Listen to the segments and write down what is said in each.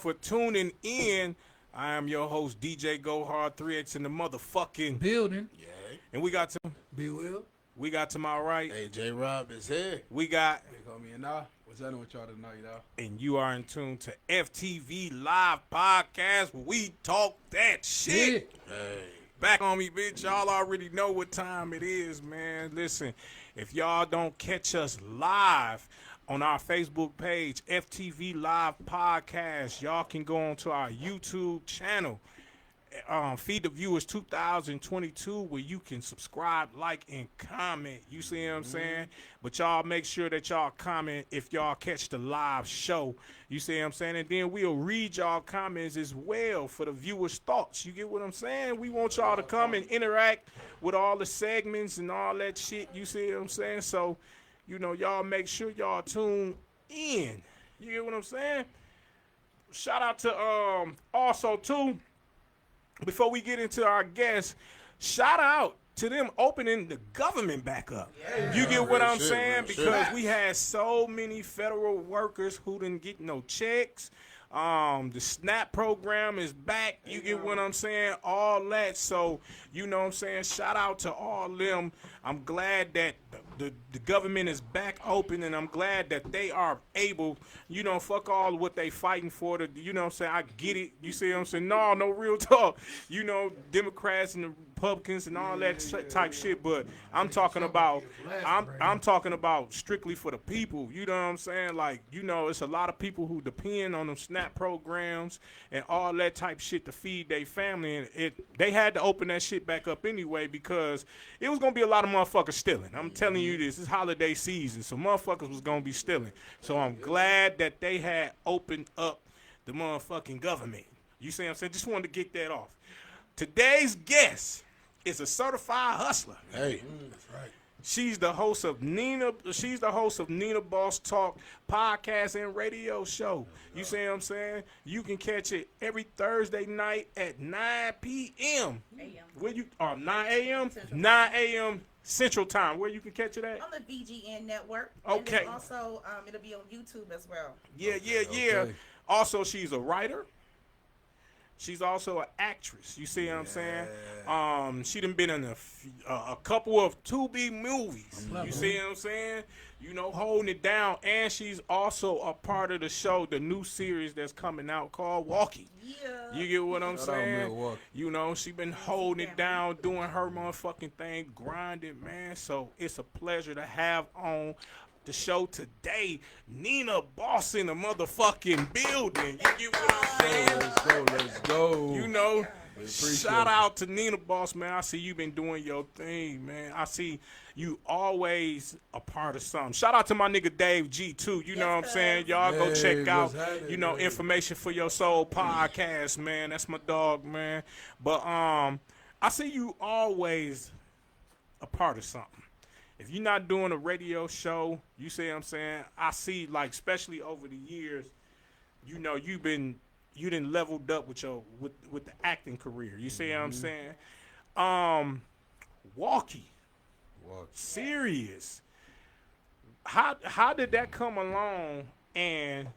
for tuning in. I am your host, DJ Go Hard 3X in the motherfucking building. Yeah. And we got to Be Will. We got to my right. Hey, J Rob is here. We got They call me now. What's happening with y'all tonight, y'all? and you are in tune to FTV Live Podcast where we talk that shit. Hey. Back on me, bitch. Y'all already know what time it is, man. Listen, if y'all don't catch us live on our Facebook page, FTV Live Podcast, y'all can go onto our YouTube channel, Feed the Viewers 2022, where you can subscribe, like, and comment. You see what I'm saying? But y'all make sure that y'all comment if y'all catch the live show. You see what I'm saying? And then we'll read y'all comments as well for the viewers' thoughts. You get what I'm saying? We want y'all to come and interact with all the segments and all that shit. You see what I'm saying? So, you know, y'all make sure y'all tune in. You get what I'm saying? Shout out to also too, before we get into our guests, shout out to them opening the government back up. Yeah. You get what I'm saying? Because we had so many federal workers who didn't get no checks. The SNAP program is back. You get what I'm saying? All that. So, you know what I'm saying? Shout out to all them. I'm glad that the government is back open, and I'm glad that they are able, you know, fuck all what they fighting for. You know what I'm saying? I get it. You see what I'm saying? No real talk. You know, Democrats and the Republicans and all that type shit. But I'm talking about, I'm talking about strictly for the people. You know what I'm saying? Like, you know, it's a lot of people who depend on them SNAP programs and all that type shit to feed their family. And they had to open that shit back up anyway because it was going to be a lot of motherfuckers stealing. I'm telling you this. It's holiday season, so motherfuckers was going to be stealing. So I'm glad that they had opened up the motherfucking government. You see what I'm saying? Just wanted to get that off. Today's guest is a certified hustler. Hey, that's right. She's the host of Nina Boss Talk podcast and radio show. You see what I'm saying? You can catch it every Thursday night at 9 p.m. Where you 9 a.m. 9 a.m. Central Time. Where you can catch it at? On the VGN network. Okay. And then also, it'll be on YouTube as well. Yeah. Okay. Also, she's a writer. She's also an actress. You see what I'm saying? She done been in a couple of 2B movies. You see what I'm saying? You know, holding it down. And she's also a part of the show, the new series that's coming out called WAUKEE. Yeah. You get what I'm saying? You know, she been holding it down, doing her motherfucking thing, grinding, man. So it's a pleasure to have on the show today, Nina Boss in the motherfucking building. You get what I'm saying? Let's go. You know, shout out to Nina Boss, man. I see you been doing your thing, man. I see you always a part of something. Shout out to my nigga Dave G too. You know what I'm saying? Y'all go check out, you know, information for your soul podcast, man. That's my dog, man. But I see you always a part of something. If you're not doing a radio show, you see what I'm saying? I see, like, especially over the years, you know, you done leveled up with with the acting career. You see what I'm saying? WAUKEE. Serious. How did that come along, and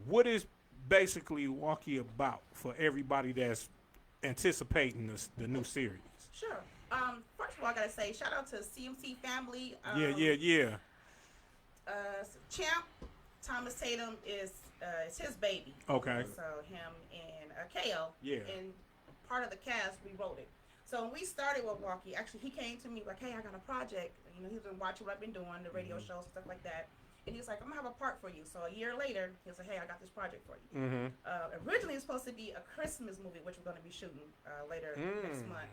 what is basically WAUKEE about for everybody that's anticipating the new series? Sure. First of all, I gotta say, shout out to CMC family. Yeah. Champ Thomas Tatum is his baby. Okay. So him and KO. Yeah. And part of the cast, we wrote it. So when we started with WAUKEE, actually he came to me like, "Hey, I got a project." You know, he's been watching what I've been doing, the radio shows and stuff like that. And he's like, "I'm gonna have a part for you." So a year later, he was like, "Hey, I got this project for you." Mm-hmm. Originally, it was supposed to be a Christmas movie, which we're gonna be shooting later next month.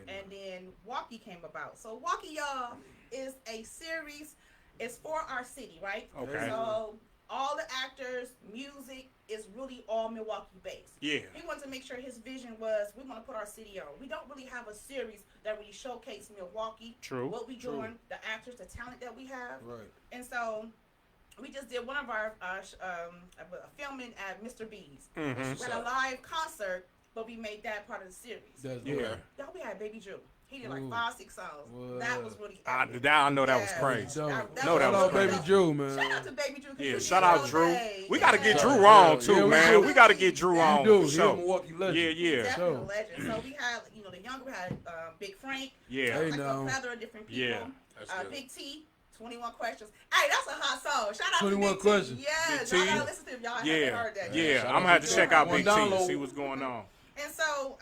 And then WAUKEE came about. So WAUKEE, y'all, is a series. It's for our city, right? Okay. So all the actors, music is really all Milwaukee based. Yeah. He wanted to make sure his vision was we want to put our city on. We don't really have a series that really showcases Milwaukee. True. What we doing, the actors, the talent that we have. Right. And so we just did one of our filming at Mr. B's. We had a live concert. But we made that part of the series. Yeah. Y'all, we had Baby Drew. He did like 5-6 songs. What? That was really I epic. know that was Yeah. crazy. Dope. That No, that Shout was out crazy. Baby Drew, man. Shout out to Baby Drew. 'cause Yeah, you shout did out all Drew. day. We got to get Yeah. Drew on Yeah, too, we man. do. We got to get Drew on. You do. for He a sure. Milwaukee legend. Yeah, He's yeah, definitely Sure. a legend. So we had, the younger, we had Big Frank. yeah. Hey, Like now. a plethora of different people. Yeah. That's good. Big T, 21 Questions. Hey, that's a hot song. Shout out 21 to Big Questions. T. Yeah, Big y'all T. gotta listen to it if y'all haven't Yeah, heard that. yeah. Shout I'm out gonna have to to Drew. check out One Big T, download. see what's going on. And so,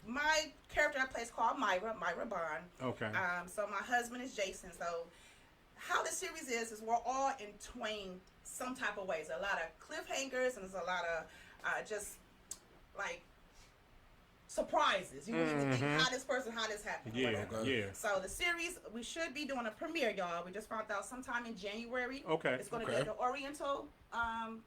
my character I play is called Myra Bond. Okay. So my husband is Jason. So how the series is we're all entwined some type of ways. A lot of cliffhangers and there's a lot of just like surprises. You need to think how this happened. or Yeah, whatever. yeah. So the series, we should be doing a premiere, y'all. We just found out sometime in January. Okay. It's going to be Okay. at the Oriental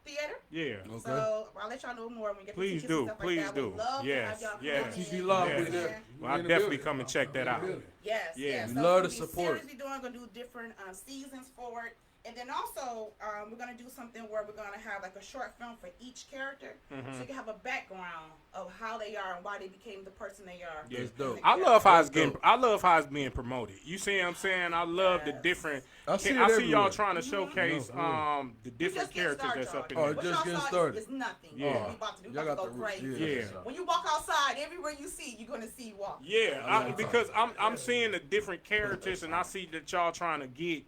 Theater. Yeah. Okay. So I'll let y'all know more when we get the Please tickets do, and stuff please like that. do. We'd love Yes, to have y'all come yes. on FTV in. Live, Yeah. we there. Well, I We in the definitely building. come and check that out. Yes, Yeah. yes. We So love we'll the be support. seriously gonna do different seasons for it. And then also, we're gonna do something where we're gonna have like a short film for each character, so you can have a background of how they are and why they became the person they are. Yeah. That's dope. I love how it's That's getting. dope. I love how it's being promoted. You see what I'm saying? I love the Yes. different. I see it y'all everywhere. trying to showcase No, for the We different just getting characters started, that's up in y'all. Oh, there. What just y'all getting saw started. is nothing. Yeah. What we about to do. We Y'all about to got go the crazy. Yeah. When you walk outside, everywhere you see, you're gonna see walk. Yeah, I like because I'm seeing the different characters, and I see that y'all trying to get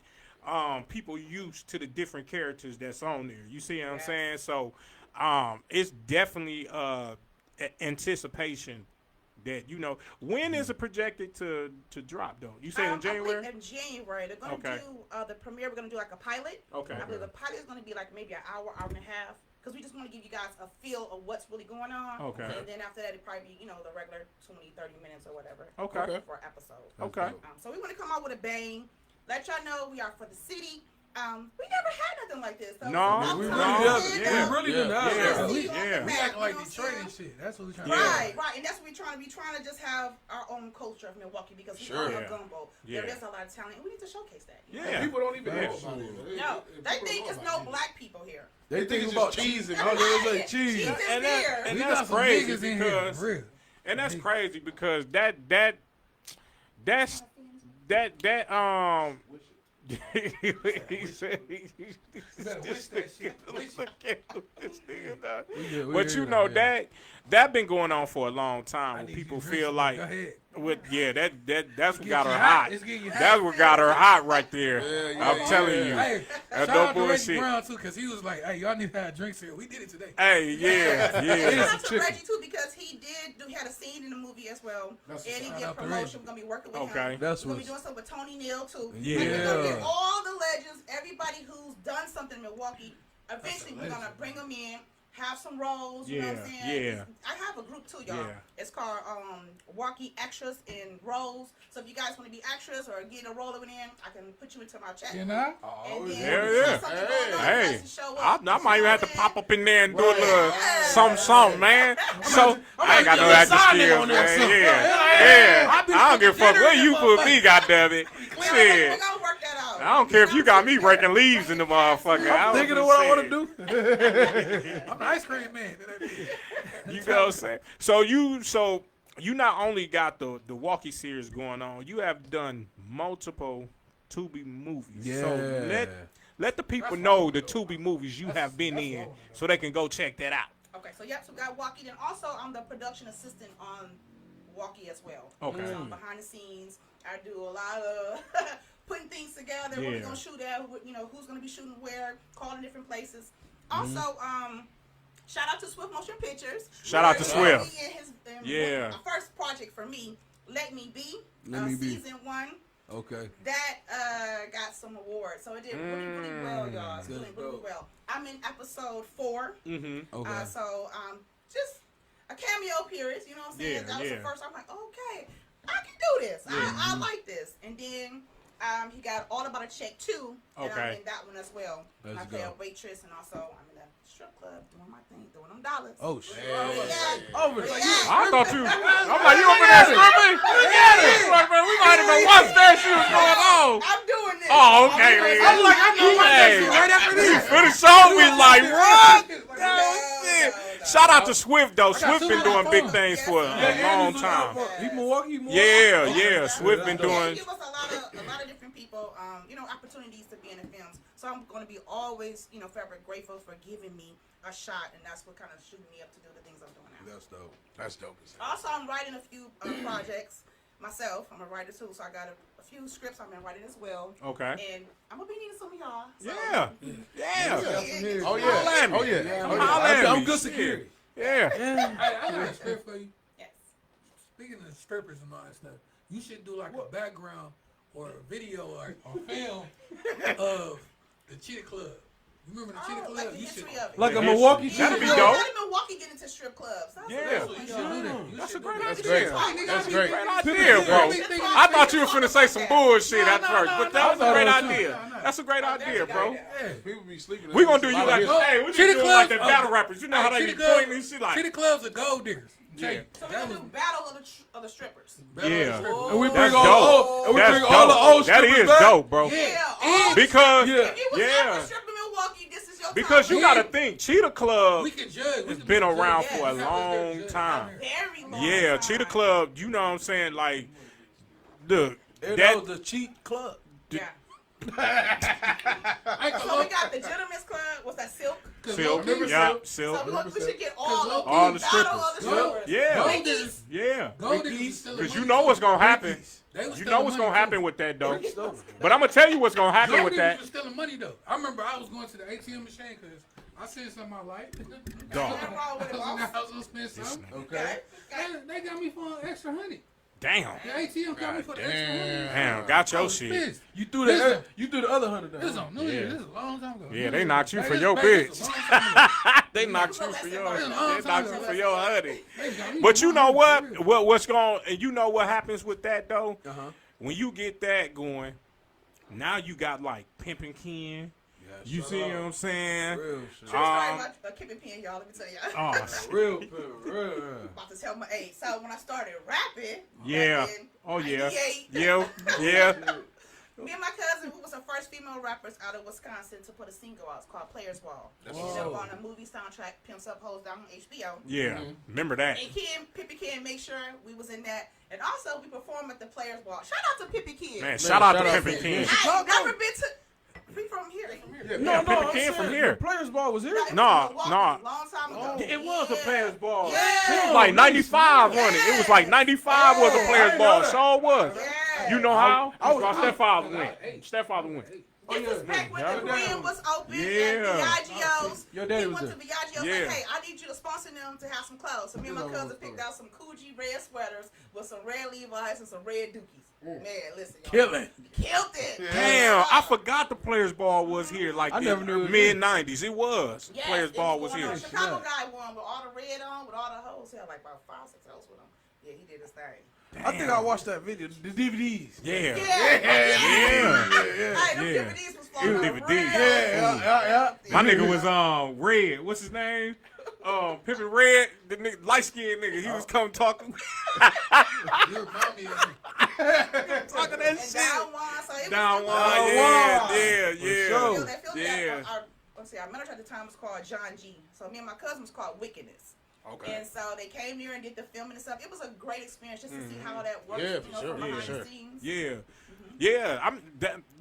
people used to the different characters that's on there. You see what I'm Yes. saying? So it's definitely anticipation that when is it projected to drop though? You say in I January? believe in January. They're gonna Okay. do the premiere. We're gonna do like a pilot. Okay. I believe the pilot is gonna be like maybe an hour and a half. Because we just want to give you guys a feel of what's really going on. Okay. And then after that, it'd probably be, the regular 20, 30 minutes or whatever. Okay. For an episode. Okay. So we want to come out with a bang. Let y'all know we are for the city. We never had nothing like this. So No, it's about We No, time really to did. sit yeah. down. We really Yeah. did not. Yeah. We Yeah. on the Yeah. map, We you act know like what I'm Detroit saying? and shit. That's what we trying Yeah. to Right, and that's what we're trying to be trying to just have our own culture of Milwaukee because we Sure. are Yeah. a gumbo. Yeah. There is a lot of talent, and we need to showcase that. Yeah. People don't even Yeah. know about it. No, they People think don't it's know no about it. black people here. They think it's about just cheese and Oh, they was like cheese. Cheese is And here. and We that's got some crazy niggas in here, because for real. and that's crazy because that he said better wish that shit. Wish look at this nigga, dog. We But hear you know that. that been going on for a long I time. When need people you to drink feel some. like Go ahead. that's what Get got you her hot. hot. It's getting you hot. That's what got her hot right there. Yeah, I'm telling you. Hey, That's shout no out to Reggie bullshit. Brown too, cause he was like, "Hey, y'all need to have drinks here." We did it today. Hey, yeah, yeah. Shout out to chicken. Reggie too because he had a scene in the movie as well. That's And he what's get up. promotion. We're gonna be working with Okay. him. That's We're gonna be what's- doing something with Tony Neal too. Yeah. And we're gonna get Yeah. all the legends, everybody who's done something in Milwaukee. Eventually, we're gonna bring them in, have some roles. You know what I'm Yeah, saying? yeah. I have a group too, y'all. Yeah. It's called WAUKEE Extras in Roles. So if you guys want to be extras or get a role over in, I can put you into my chat. You know? And then Yeah, if yeah. something going on, you Hey, guys can show I up. might even have to pop up in there and do a little Yeah. something, man. So I ain't got no get a acting assignment skills, on that man. something. Yeah. I've been I don't give a fuck dinner what in you that put me, goddamn it. We're Shit. gonna work that out. I don't care if you got me raking leaves in the motherfucker. I'm thinking of what I want to do. I'm an ice cream man. You know what I'm saying? So you not only got the WAUKEE series going on, you have done multiple Tubi movies. So Yeah. let the people know the Tubi movies you have been in so they can go check that out. Okay, so yep, so we got WAUKEE, and also I'm the production assistant on WAUKEE as well. Okay. So I'm behind the scenes. I do a lot of putting things together. What we're Yeah. gonna shoot at, who's gonna be shooting where, calling different places. Also, shout out to Swift Motion Pictures. Shout out to Where Swift. he and his- Yeah. My first project for me, Let Me Be. Let Me Be. Season 1. Okay. That got some awards, so it did really, really well, y'all. It's doing really well. I'm in episode 4. Mm-hmm. Okay. So, just a cameo appearance, you know what I'm saying? Yeah, That was yeah. the first. I'm like, okay, I can do this. I like this. And then he got All About a Check 2, and I'm Okay. in that one as well. Let's I play go. a waitress, and also I'm in a strip club doing my thing, doing them dollars. Oh shit. Yeah. Over. Yeah. I thought you. I'm like, you over there stripping? Look at it. Like, man, we might have been watched that shit was going on. I'm doing this. Oh, okay, I'm doing man. this. Hey, right after you this. for the show, we like, what? No, No, shit. no. Shout out to Swift though. got Swift two been on my doing big phone. things for Yes, a sir. long time. He Milwaukee. Yeah. Swift been Yeah, doing. give us a lot of different people, opportunities to be in the films. So I'm going to be always, forever grateful for giving me a shot, and that's what kind of shooting me up to do the things I'm doing now. That's dope. That's dope. Also, I'm writing a few projects myself. I'm a writer too, so I got a few scripts I'm writing as well. Okay. And I'm gonna be needing some of y'all. So, Yeah. Oh Holla at me. Holla at I'm me. good security. Yeah. Hey, I got a script for you. Yes. Speaking of strippers and all that stuff, you should do like a background or a video or film of the Cheetah Club. You remember the Cheetah Club? Like the You should. history of it. Like a Milwaukee. That'd be Yeah, dope. a lot of Milwaukee get into strip clubs. That's Yeah. what You should do that. You That's should a great do that. idea. That's great. Great idea, bro. I thought you were finna say some bullshit at first, but that was a great idea. That's a great idea, bro. Yeah. People be sleeping. We gonna do you like, hey, we Cheetah should do like the Clubs, battle rappers. You know how they be Cheetah Club- pointing and shit like. Cheetah Clubs are gold diggers. Yeah. So we're gonna do battle of the strippers. Yeah. And we That's bring all dope. and we That's bring all the old dope. That strippers is back. dope, bro. Yeah. Because Yeah. If you was Yeah. ever a stripper in Milwaukee, this is your because time. you gotta think, Cheetah Club We can judge. has been around for a Yes. long time. Very long Yeah, time. Cheetah Club. You know what I'm saying? Like, look, That was the cheat club. Yeah. I So we got the Gentlemen's Club. What's that, Silk? Silk, Remember yeah, Silk? Silk, So we should get all of All the battle strippers. of the Go. strippers. Yeah. Gold diggers. yeah. Gold diggers was stealing Because you money, know too. what's gonna happen. They was You stealing know what's money, gonna too. happen with that though. But I'm gonna tell you what's gonna happen Gold with diggers that. was stealing money though. I remember I was going to the ATM machine because I seen something I liked. Dog. Nothing wrong with it, boss. I was gonna spend something. Okay. They got me for an extra $100. Damn. The ATM got me for the extra $100. Damn, got I your was shit. pissed. You threw Listen. the other 100 This is down. on New Year's. This is a long time ago. Yeah, they knocked you Hey, for this your back is bitch. a long time ago. They knocked you for your. They knocked you for your honey. They got me But for you know $100 for real. what? What's going? And you know what happens with that though? Uh-huh. When you get that going, now you got like Pimpin' Ken. You see what I'm saying? Real shit. True story about Kippin' Pen, y'all. Let me tell y'all. Oh, Real pill. Real. About to tell my age. So when I started rapping, yeah. back in Oh yeah. 98, Yeah. me and my cousin, we was the first female rappers out of Wisconsin to put a single out. It's called Players Ball. It ended up on a movie soundtrack, Pimps Up, Hoes Down on HBO. Yeah. Remember that? And Pippi Ken made sure we was in that. And also, we performed at the Players Ball. Shout out to Pippi Ken. Man, shout out to shout out Pimpin' to Ken. I've never been to... We from here. Yeah, Pimpin' I'm Ken from saying here. The Players Ball was here. It was Nah, Milwaukee, nah. Long time ago. It was a Yeah. Players Ball. Yeah. It was like 95 on it. It was like 95 was a Players Ball. Sure was. Yeah. You know how? I was- My stepfather went. Stepfather went. This was back when Yeah. the Korean was open Yeah. and Viaggio's. Your daddy We was went to Viaggio's Yeah. like, hey, I need you to sponsor them to have some clothes. So me and my cousin picked out some Coogee red sweaters with some red Levi's and some red Dookies. Man, listen, y'all. Killing. Killed it. Damn, I forgot the Players Ball was here like I never knew it was mid 90s. It was. Yes, Players it Ball was going here. on. Chicago guy won with all the red on, with all the hoes. He had like about 5, 6 hoes with him. Yeah, he did his thing. I think I watched that video. The DVDs. Yeah. Yeah. Yeah. Hey, them Yeah. DVDs was It flowing was on DVDs. real. Yeah. My nigga was Red. What's his name? Pimpin' Red, the nigga, light skinned nigga. He was coming talking. You remind me of Talking that And shit. down one, so it Down was one, yeah. sure. That film Yeah. let's see, our manager at the time was called John G. So me and my cousin was called Wickedness. Okay. And so they came here and did the filming and stuff. It was a great experience just to see how that works, Yeah, for sure. from behind Yeah, the scenes. Yeah. Yeah.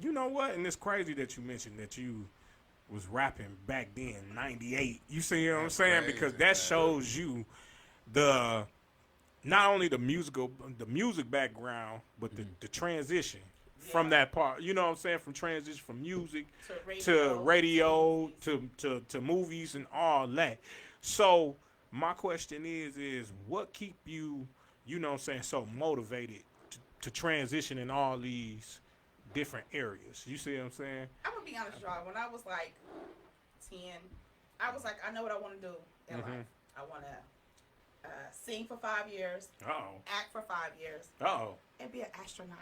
You know what? And it's crazy that you mentioned that you was rapping back then, 98. You see what I'm saying? crazy, Because that shows you the not only the music background, but the transition from that part. You know what I'm saying? From transition from music to radio to movies and all that. So my question is what keep you, you know what I'm saying, so motivated to transition in all these different areas? You see what I'm saying? I'm gonna be honest, y'all. When I was like 10, I was like, I know what I want to do in life. I want to sing for 5 years, Uh-oh. act for 5 years, Uh-oh. and be an astronaut.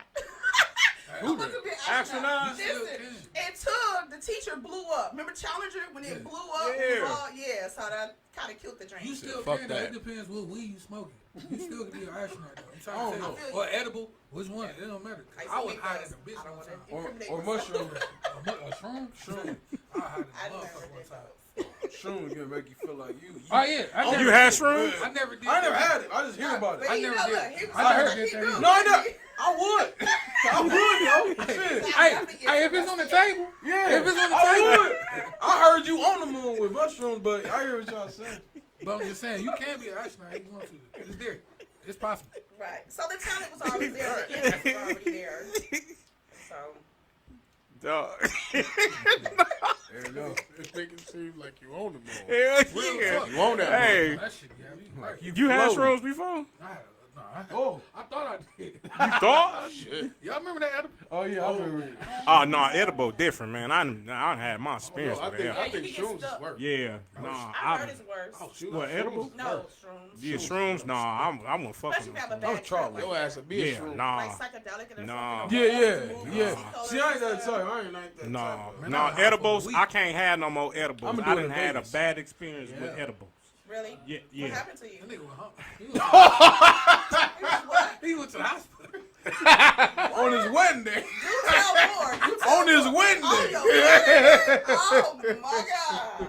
Who I want to be an astronaut. Astronaut? Listen, until the teacher blew up. Remember Challenger when it blew up? Yeah. So that kind of killed the dream. You still Fuck can, though. that. It depends what weed you smoking. You still can be an astronaut, though. I'm trying I to don't tell you. know. Or edible. Which one? It don't matter. I was high as a bitch I don't one want time. to incriminate Or myself. mushroom. A shroom? Shroom. I high as I a never motherfucker one did time. those. shrooms can make you feel like you. Oh yeah, I You had shrooms? I never did. I never that. had it. I just hear about But it. I he never know, did. look, he was I like, never he did that grew. either. No, I know. I would. I would, though. Shit. Hey, if it's on the table, Yeah. if it's on the I table. would. I heard you on the moon with mushrooms, but I hear what y'all saying. But I'm just saying, you can be an astronaut if you want to. It's there. It's possible. Right. So the talent was always there. The gift was already there. So. Dog. There you go. It make it seem like you own the moon. Hell Real yeah. talk. You own that Hey, That shit got me right. you had floating. shrooms before? Oh. I thought I did. You thought? Shit. Y'all remember that? Adam? Oh, yeah. I remember it. Oh no, edible different, man. I had my experience I with think, it. I you think can get shrooms is stuck. worse. Yeah, no, I heard it's worse. Shoot, What, shrooms edible? is No, worse. shrooms. yeah, shrooms. No, I won't fuck Especially with if you have a them. bad try trip, it. Your ass would be a Yeah, shroom. nah, like psychedelic or Nah. something. Yeah. Colors See, I ain't and that stuff. type. I ain't like that no, type. Man, no. I'm hot for Edibles. a week. I can't have no more edibles. I'ma I do it done in had a Vegas. bad experience with Yeah. edibles. Really? Yeah, What yeah. happened to you? That nigga went home. He went to the hospital. On his wedding day. You tell more. You tell On his more. wedding Oh, day. your wedding. Oh my God.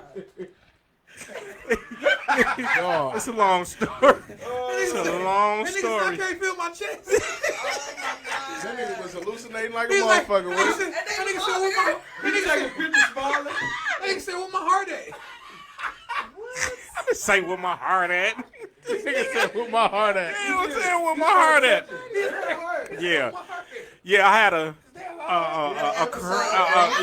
Dog. It's a long story. It's a long That nigga said, I story. can't feel my chest. Oh my That God. nigga was hallucinating like a He's like, motherfucker. that was nigga he? said, that nigga said, where my, He taking pictures smiling. that nigga said, where my heart at? I just say where my heart at. Nigga said, "Where my heart at?" You know what I'm saying? Where my heart at? Yeah, yeah. I had a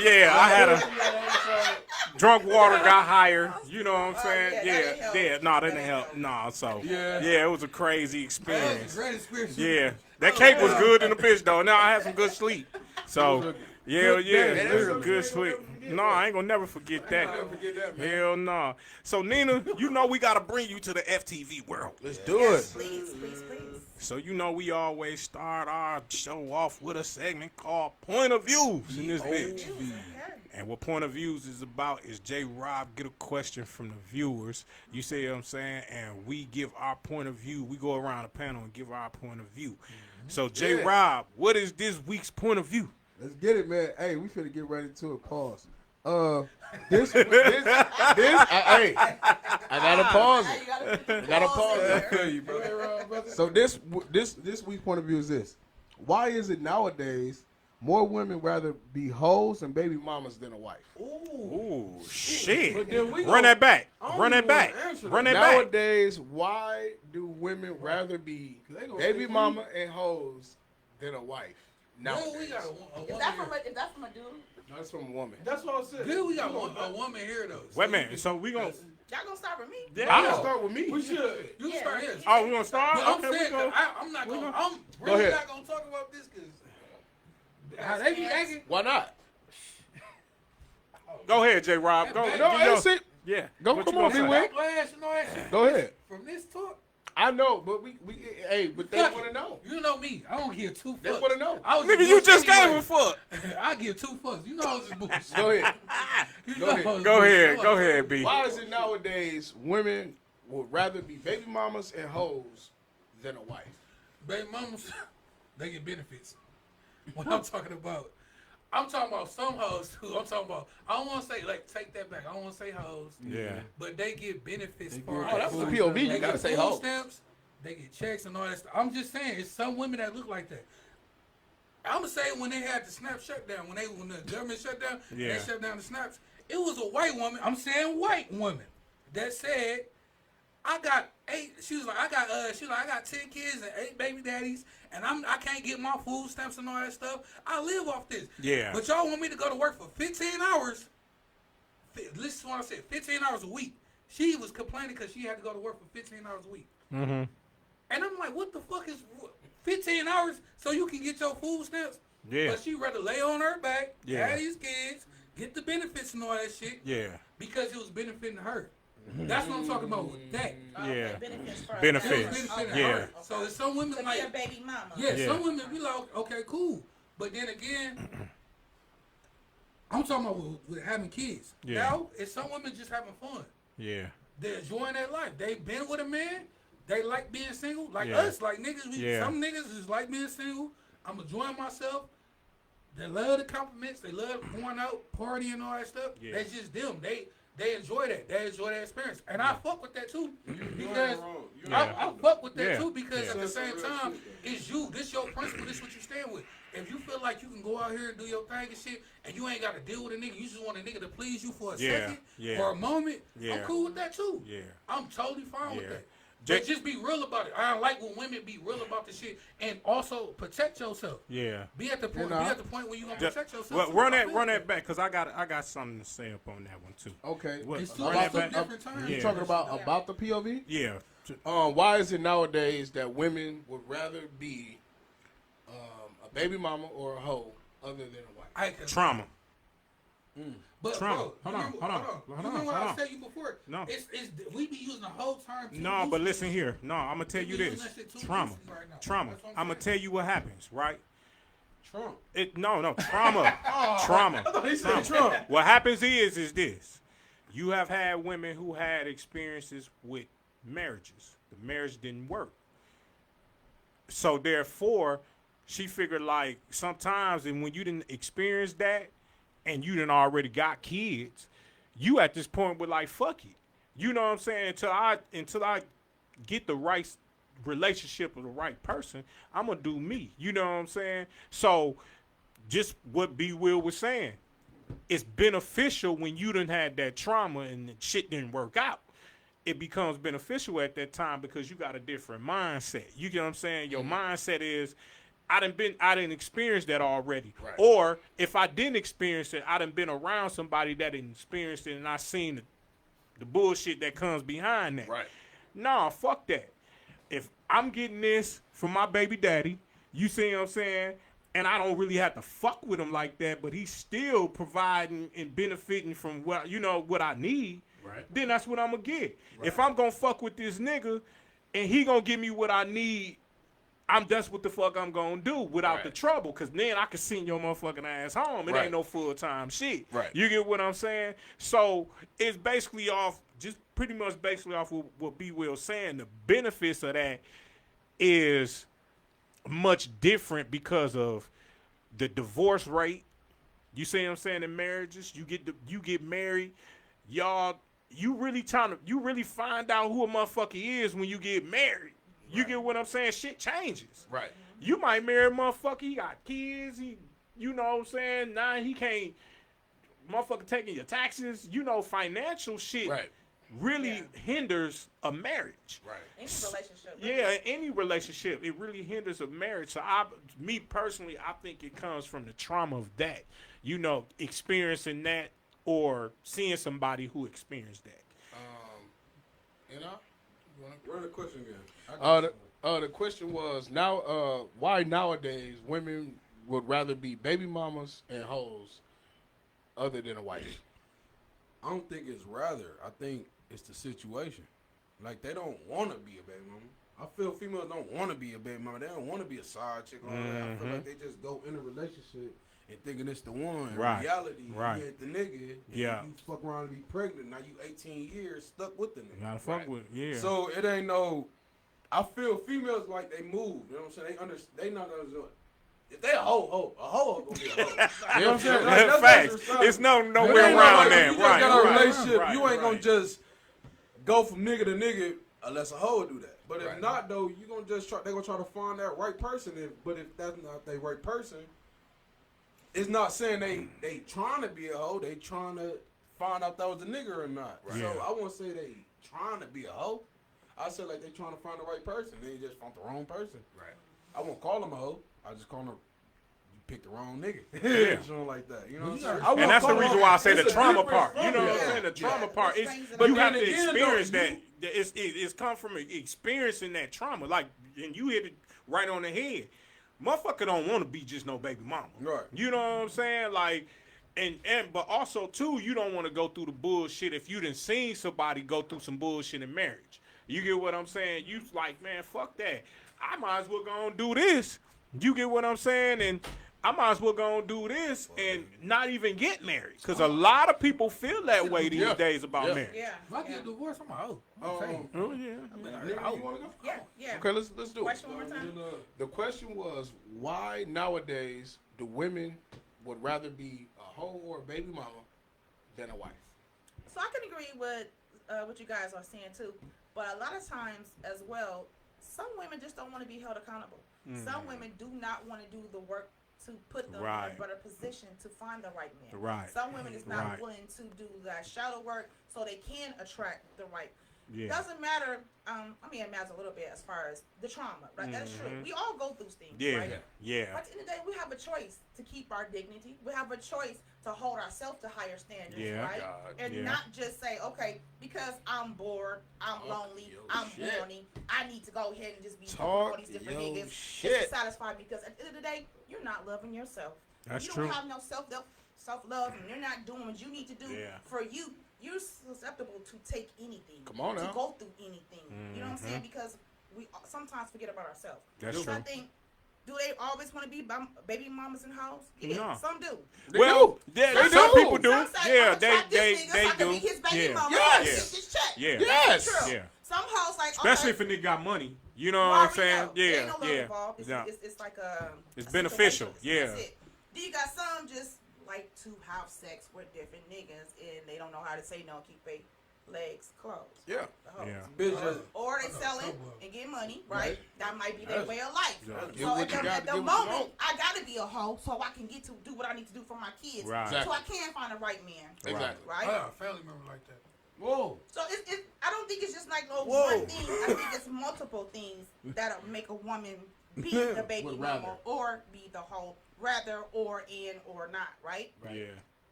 yeah. I had a drunk water got higher. You know what I'm saying? yeah, that Yeah, didn't help. yeah. No, that didn't help. No, so yeah, it was a crazy experience. Great experience. Yeah, that cake was good in the bitch though. Now I had some good sleep. So yeah, it was a good sleep. No, I ain't gonna never forget that. Forget that, man. Hell no. So Nina, you know we gotta bring you to the FTV world. Let's do it. Please, please, please. So you know we always start our show off with a segment called Point of Views in this bitch. Okay. And what Point of Views is about is J. Rob get a question from the viewers. You see what I'm saying? And we give our point of view. We go around the panel and give our point of view. So J. Yeah. Rob, what is this week's point of view? Let's get it, man. Hey, we finna get right into it. Pause. This Hey, I gotta pause Now it. you gotta put the Gotta pause pause in it. there. Feel you, bro. so this week's point of view is this. Why is it nowadays more women rather be hoes and baby mamas than a wife? Ooh, shit. But then we Run gon- that back. I don't Run that even back. wanna answer Run that. that back. Nowadays, why do women rather be They gonna baby say mama and hoes than a wife? Well, Nowadays. we got a Is woman that here. from a dude? That's from a woman. That's what I said. Good, we got a woman here though. Wait a minute. So we gonna. Y'all gonna start with me? Yeah. I'm gonna start with me. We should. You Yeah. start here. Oh, we gonna start? But I'm Okay, we saying, go. I'm not gonna. I'm Go really ahead. not gonna talk about this because how they be acting. Why not? Go ahead, J. Rob. Go. No, you hey, know- see, Yeah. Go, What come you on, gonna be say? with. Backlash and all that shit. Go ahead. From this talk, I know, but but they fuck want to it. know. You know me. I don't give two fucks. They want to know. I was Nigga, you just bullshit gave anyway. a fuck. I give two fucks. You know I was just bullshit. Go ahead. You Go know ahead. I was Go bullshit. ahead. Go ahead, B. Why is it nowadays women would rather be baby mamas and hoes than a wife? Baby mamas, they get benefits. What I'm talking about some hoes too. I'm talking about, I don't want to say, like, take that back. I don't want to say hoes. Yeah. But they get benefits They for get- Oh, that's the food. POV. They You gotta get say food hoe. stamps. They get checks and all that stuff. I'm just saying, it's some women that look like that. I'm gonna say when they had the SNAP shutdown, when the government shut down, and Yeah. they shut down the snaps, it was a white woman. I'm saying white woman that said, I got 8. She was like, I got 10 kids and 8 baby daddies, and I can't get my food stamps and all that stuff. I live off this. Yeah. But y'all want me to go to work for 15 hours. Listen to what I said, 15 hours a week. She was complaining because she had to go to work for 15 hours a week. Mm-hmm. And I'm like, what the fuck is 15 hours so you can get your food stamps? Yeah. But she rather lay on her back, Yeah. have these kids, get the benefits and all that shit Yeah. because it was benefiting her. That's what I'm talking about with that. Yeah. Benefits for Benefits. It was benefiting Yeah. her. So there's some women To be like, a baby mama. yeah, Yeah. some women be like, okay, cool. But then again, I'm talking about with having kids. Yeah. Now, it's some women just having fun. Yeah. They're enjoying their life. They've been with a man. They like being single. Like Yeah. us, like niggas. Yeah. Some niggas just like being single. I'm enjoying myself. They love the compliments. They love going out, partying, all that stuff. Yeah. That's just them. they enjoy that. They enjoy that experience, and I fuck with that too because Yeah. I fuck with that Yeah. too because Yeah. at the same Real time, shit, it's you. This your principle. This what you stand with. If you feel like you can go out here and do your thing and shit, and you ain't got to deal with a nigga, you just want a nigga to please you for a Yeah. second Yeah. or a moment. Yeah. I'm cool with that too. Yeah. I'm totally fine with Yeah. that. Just- But just be real about it. I don't like when women be real about the shit and also protect yourself. Yeah. Be at the point. You know? Be at the point where you gonna Just- protect yourself. well, too. run I that feel back because I got something to say up on that one too. Okay. What, It's two, run it's that two back? different times. You Yeah. talking about the POV? Yeah. Why is it nowadays that women would rather be a baby mama or a hoe other than a wife? I can, Trauma. but Trauma. bro, Hold on, you hold on, You hold remember on, what I hold said you before? No. It's we be using the whole term. too No, but loosely. listen here. No, I'm gonna tell We you using this. that shit too Trauma. loosely right now. Trauma. That's what I'm gonna saying. tell you what happens, right? Trump. No, trauma. Trauma. I thought he said Trump. What happens is this. You have had women who had experiences with marriages. The marriage didn't work. So therefore, she figured like sometimes and when you didn't experience that and you done already got kids, you at this point with like fuck it. You know what I'm saying? Until I get the right relationship with the right person, I'm gonna do me. You know what I'm saying? So just what B Will was saying, it's beneficial when you done had that trauma and the shit didn't work out. It becomes beneficial at that time because you got a different mindset. You get what I'm saying? Your mindset is, I didn't experience that already. Right. Or if I didn't experience it, I done been around somebody that didn't experience it and I seen the bullshit that comes behind that. Right. Nah, fuck that. If I'm getting this from my baby daddy, you see what I'm saying? And I don't really have to fuck with him like that, but he's still providing and benefiting from what I need. Right. Then that's what I'm gonna get. If I'm gonna fuck with this nigga and he gonna give me what I need, that's what the fuck I'm gonna do without Right. the trouble. Cause then I can send your motherfucking ass home. It Right. ain't no full-time shit. Right. You get what I'm saying? So it's basically pretty much basically off what B Will saying. The benefits of that is much different because of the divorce rate. You see what I'm saying? In marriages, you get married, y'all. You really find out who a motherfucker is when you get married. You get what I'm saying? Shit changes. Right. You might marry a motherfucker, he got kids, you know what I'm saying? Now he can't, motherfucker taking your taxes, financial shit Right. really hinders a marriage. Right. Any relationship. Yeah, any relationship, it really hinders a marriage. So me personally, I think it comes from the trauma of that, experiencing that or seeing somebody who experienced that. You know? Run the question again. The question was why nowadays women would rather be baby mamas and hoes other than a wife. I don't think it's rather. I think it's the situation. Like, they don't want to be a baby mama. I feel females don't want to be a baby mama. They don't want to be a side chick. All that. I feel like they just go in a relationship and thinking it's the one. Right. In reality, Right. you ain't the nigga. And Yeah. You fuck around and be pregnant. Now you 18 years stuck with the nigga. Gotta fuck with, yeah. So it ain't no. I feel females like they move. You know what I'm saying? They not understand. If they a hoe gonna be a hoe. You know what I'm saying? Like, Facts. that's It's It nowhere ain't around like that. if you just got a Right. relationship, Right. you ain't gonna Right. just go from nigga to nigga unless a hoe do that. But if Right. not though, you gonna just try. They gonna try to find that right person. If that's not the right person, it's not saying they trying to be a hoe. They trying to find out that was a nigga or not. Right. So Yeah. I won't say they trying to be a hoe. I say like they trying to find the right person. They just found the wrong person. Right. I won't call them a hoe. I just call them. You picked the wrong nigga. Yeah. Something like that. You know what I'm You saying? gotta- I won't And that's the call reason them- why I say the it's a trauma difference part. from You know what I'm that. saying? The trauma part is, But you then have to again, though, experience you- that. It's come from experiencing that trauma. Like, and you hit it right on the head. Motherfucker don't want to be just no baby mama. Right. You know what I'm saying? Like, but also too, you don't want to go through the bullshit if you done seen somebody go through some bullshit in marriage. You get what I'm saying? You like, man, fuck that. I might as well go and do this. You get what I'm saying? And I might as well go and do this and not even get married. Because a lot of people feel that way these Yeah. days about Yeah. marriage. Yeah. If I get divorced, I'm a hoe. I'm saying. Oh, yeah. Nigga, you wanna go? Yeah. Okay, let's do it. Question one more time. The question was why nowadays do women would rather be a hoe or a baby mama than a wife? So I can agree with what you guys are saying too, but a lot of times as well, some women just don't want to be held accountable. Some women do not want to do the work to put them in Right. a better position to find the right man. Right. Some women is not Right. willing to do that shadow work so they can attract the right. Yeah. Doesn't matter. I mean, it matters a little bit as far as the trauma, right? That's true. We all go through things, Yeah. right? Yeah. But at the end of the day, we have a choice to keep our dignity. We have a choice to hold ourselves to higher standards, Yeah. right? God. And Yeah. not just say, okay, because I'm bored, I'm lonely, I'm shit. horny, I need to go ahead and just be with Talk all these different your niggas shit. just to satisfy me. Because at the end of the day, you're not loving yourself. That's you true. don't have no self-love, and you're not doing what you need to do Yeah. for you. You're susceptible to take anything. Come on to now. go through anything. You know what I'm saying? Because we sometimes forget about ourselves. That's So I true. think, do they always want to be baby mamas in house? Yeah, No. some do. Well, yeah, They some do. people do. Some say, Yeah, "I'ma trap this nigga so I they can do. be his baby Yeah. mama Yes. and get this check. Yeah. Yes. True. Yeah. Some hoes like, Especially okay, if a nigga got money. You know you what I'm already saying? know. There Yeah. ain't no love Yeah. involved. Yeah. It's like a It's a beneficial. situationship. Yeah. That's it. Then you got some just like to have sex with different niggas and they don't know how to say no and keep their legs closed. Yeah. The hoes. Yeah. Bitch just Or they sell it and get money, right? That might be their Yes. way of life. Yeah. Get So what at you the, got at to the get what you moment, want. I gotta be a hoe so I can get to do what I need to do for my kids. Right. So I can find a right man, Exactly. right? I got a family member like that. whoa. So I don't think it's just like no Whoa. one thing. I think it's multiple things that'll make a woman be the baby Would mama rather. or be the hoe, rather or in or not, right? Yeah.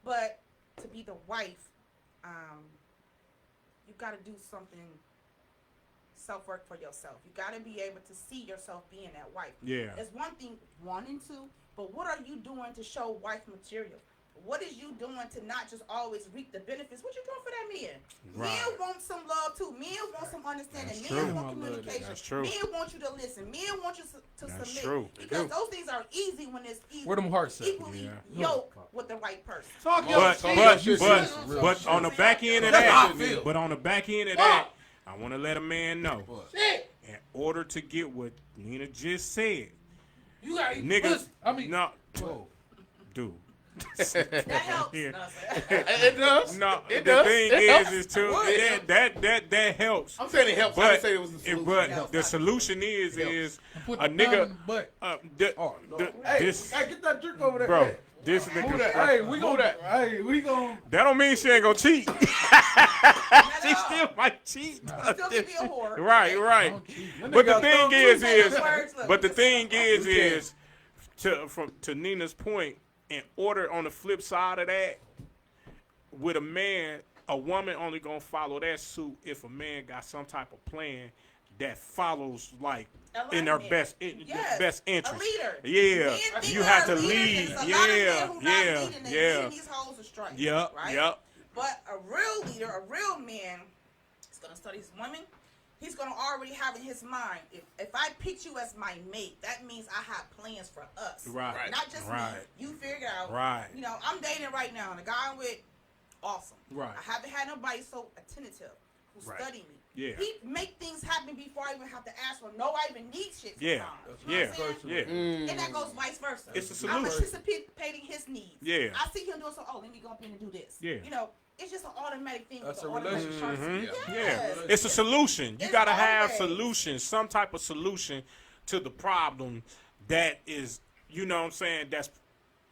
But to be the wife, you got to do something self-work for yourself. You got to be able to see yourself being that wife. Yeah. It's one thing wanting to, but what are you doing to show wife material? What is you doing to not just always reap the benefits? What you doing for that man? Right. Men want some love too. Men want some understanding. That's Men true. want I love that. communication. That's true. Men want you to listen. Men want you to That's submit. true. They Because do. those things are easy when it's easy. Where them hearts at? Equally Yeah. yoked with the right person. Talk your But shit. but on the back end of That's how I that, feel. but on the back end of that, I want to let a man know, Shit. in order to get what Nina just said, You got to eat nigga, pussy. I mean, no, Whoa. dude. That helps. Yeah. No, I'm saying. It does. No, It the does. thing It helps. is too What? that helps. I'm saying it helps. I But didn't say it was the solution. but the solution is put a the thumb nigga. in the butt. Oh, no. The- Hey, this hey, get that drink over there. bro, Hey. this Who nigga. that? Hey, we Who gonna that? Hey, we gonna. That don't mean she ain't gonna cheat. No, She still might cheat. Still can be a whore. Right, right. Don't cheat. But the got thing thumbs is, too. Words, look. but the thing is, to Nina's point, in order on the flip side of that, with a man, a woman only gonna follow that suit if a man got some type of plan that follows like in their Alignment. best Yes, best a interest. leader. Yeah, Men think you they're have to leaders, lead. and there's a lot of Yeah, men who not yeah, leading, they yeah. leading these hoes astray. Yep, right? yep. But a real leader, a real man, is gonna study his women. He's gonna already have in his mind, if I pick you as my mate, that means I have plans for us. Right, Not just right. me. You figure out. Right. You know, I'm dating right now, and the guy I'm with, awesome. Right. I haven't had nobody so attentive who Right. study me. Yeah. He make things happen before I even have to ask for. No, I even need shit. Yeah, sometimes. You know what I'm saying? yeah. And that goes vice versa. It's a I'm solution. anticipating his needs. Yeah. I see him doing so. Oh, let me go up in and do this. Yeah. You know, it's just an automatic thing. That's with a the automatic relationship. choices. Yeah, Yes. it's a solution. You It's gotta have always. solutions, some type of solution to the problem that is, you know what I'm saying, that's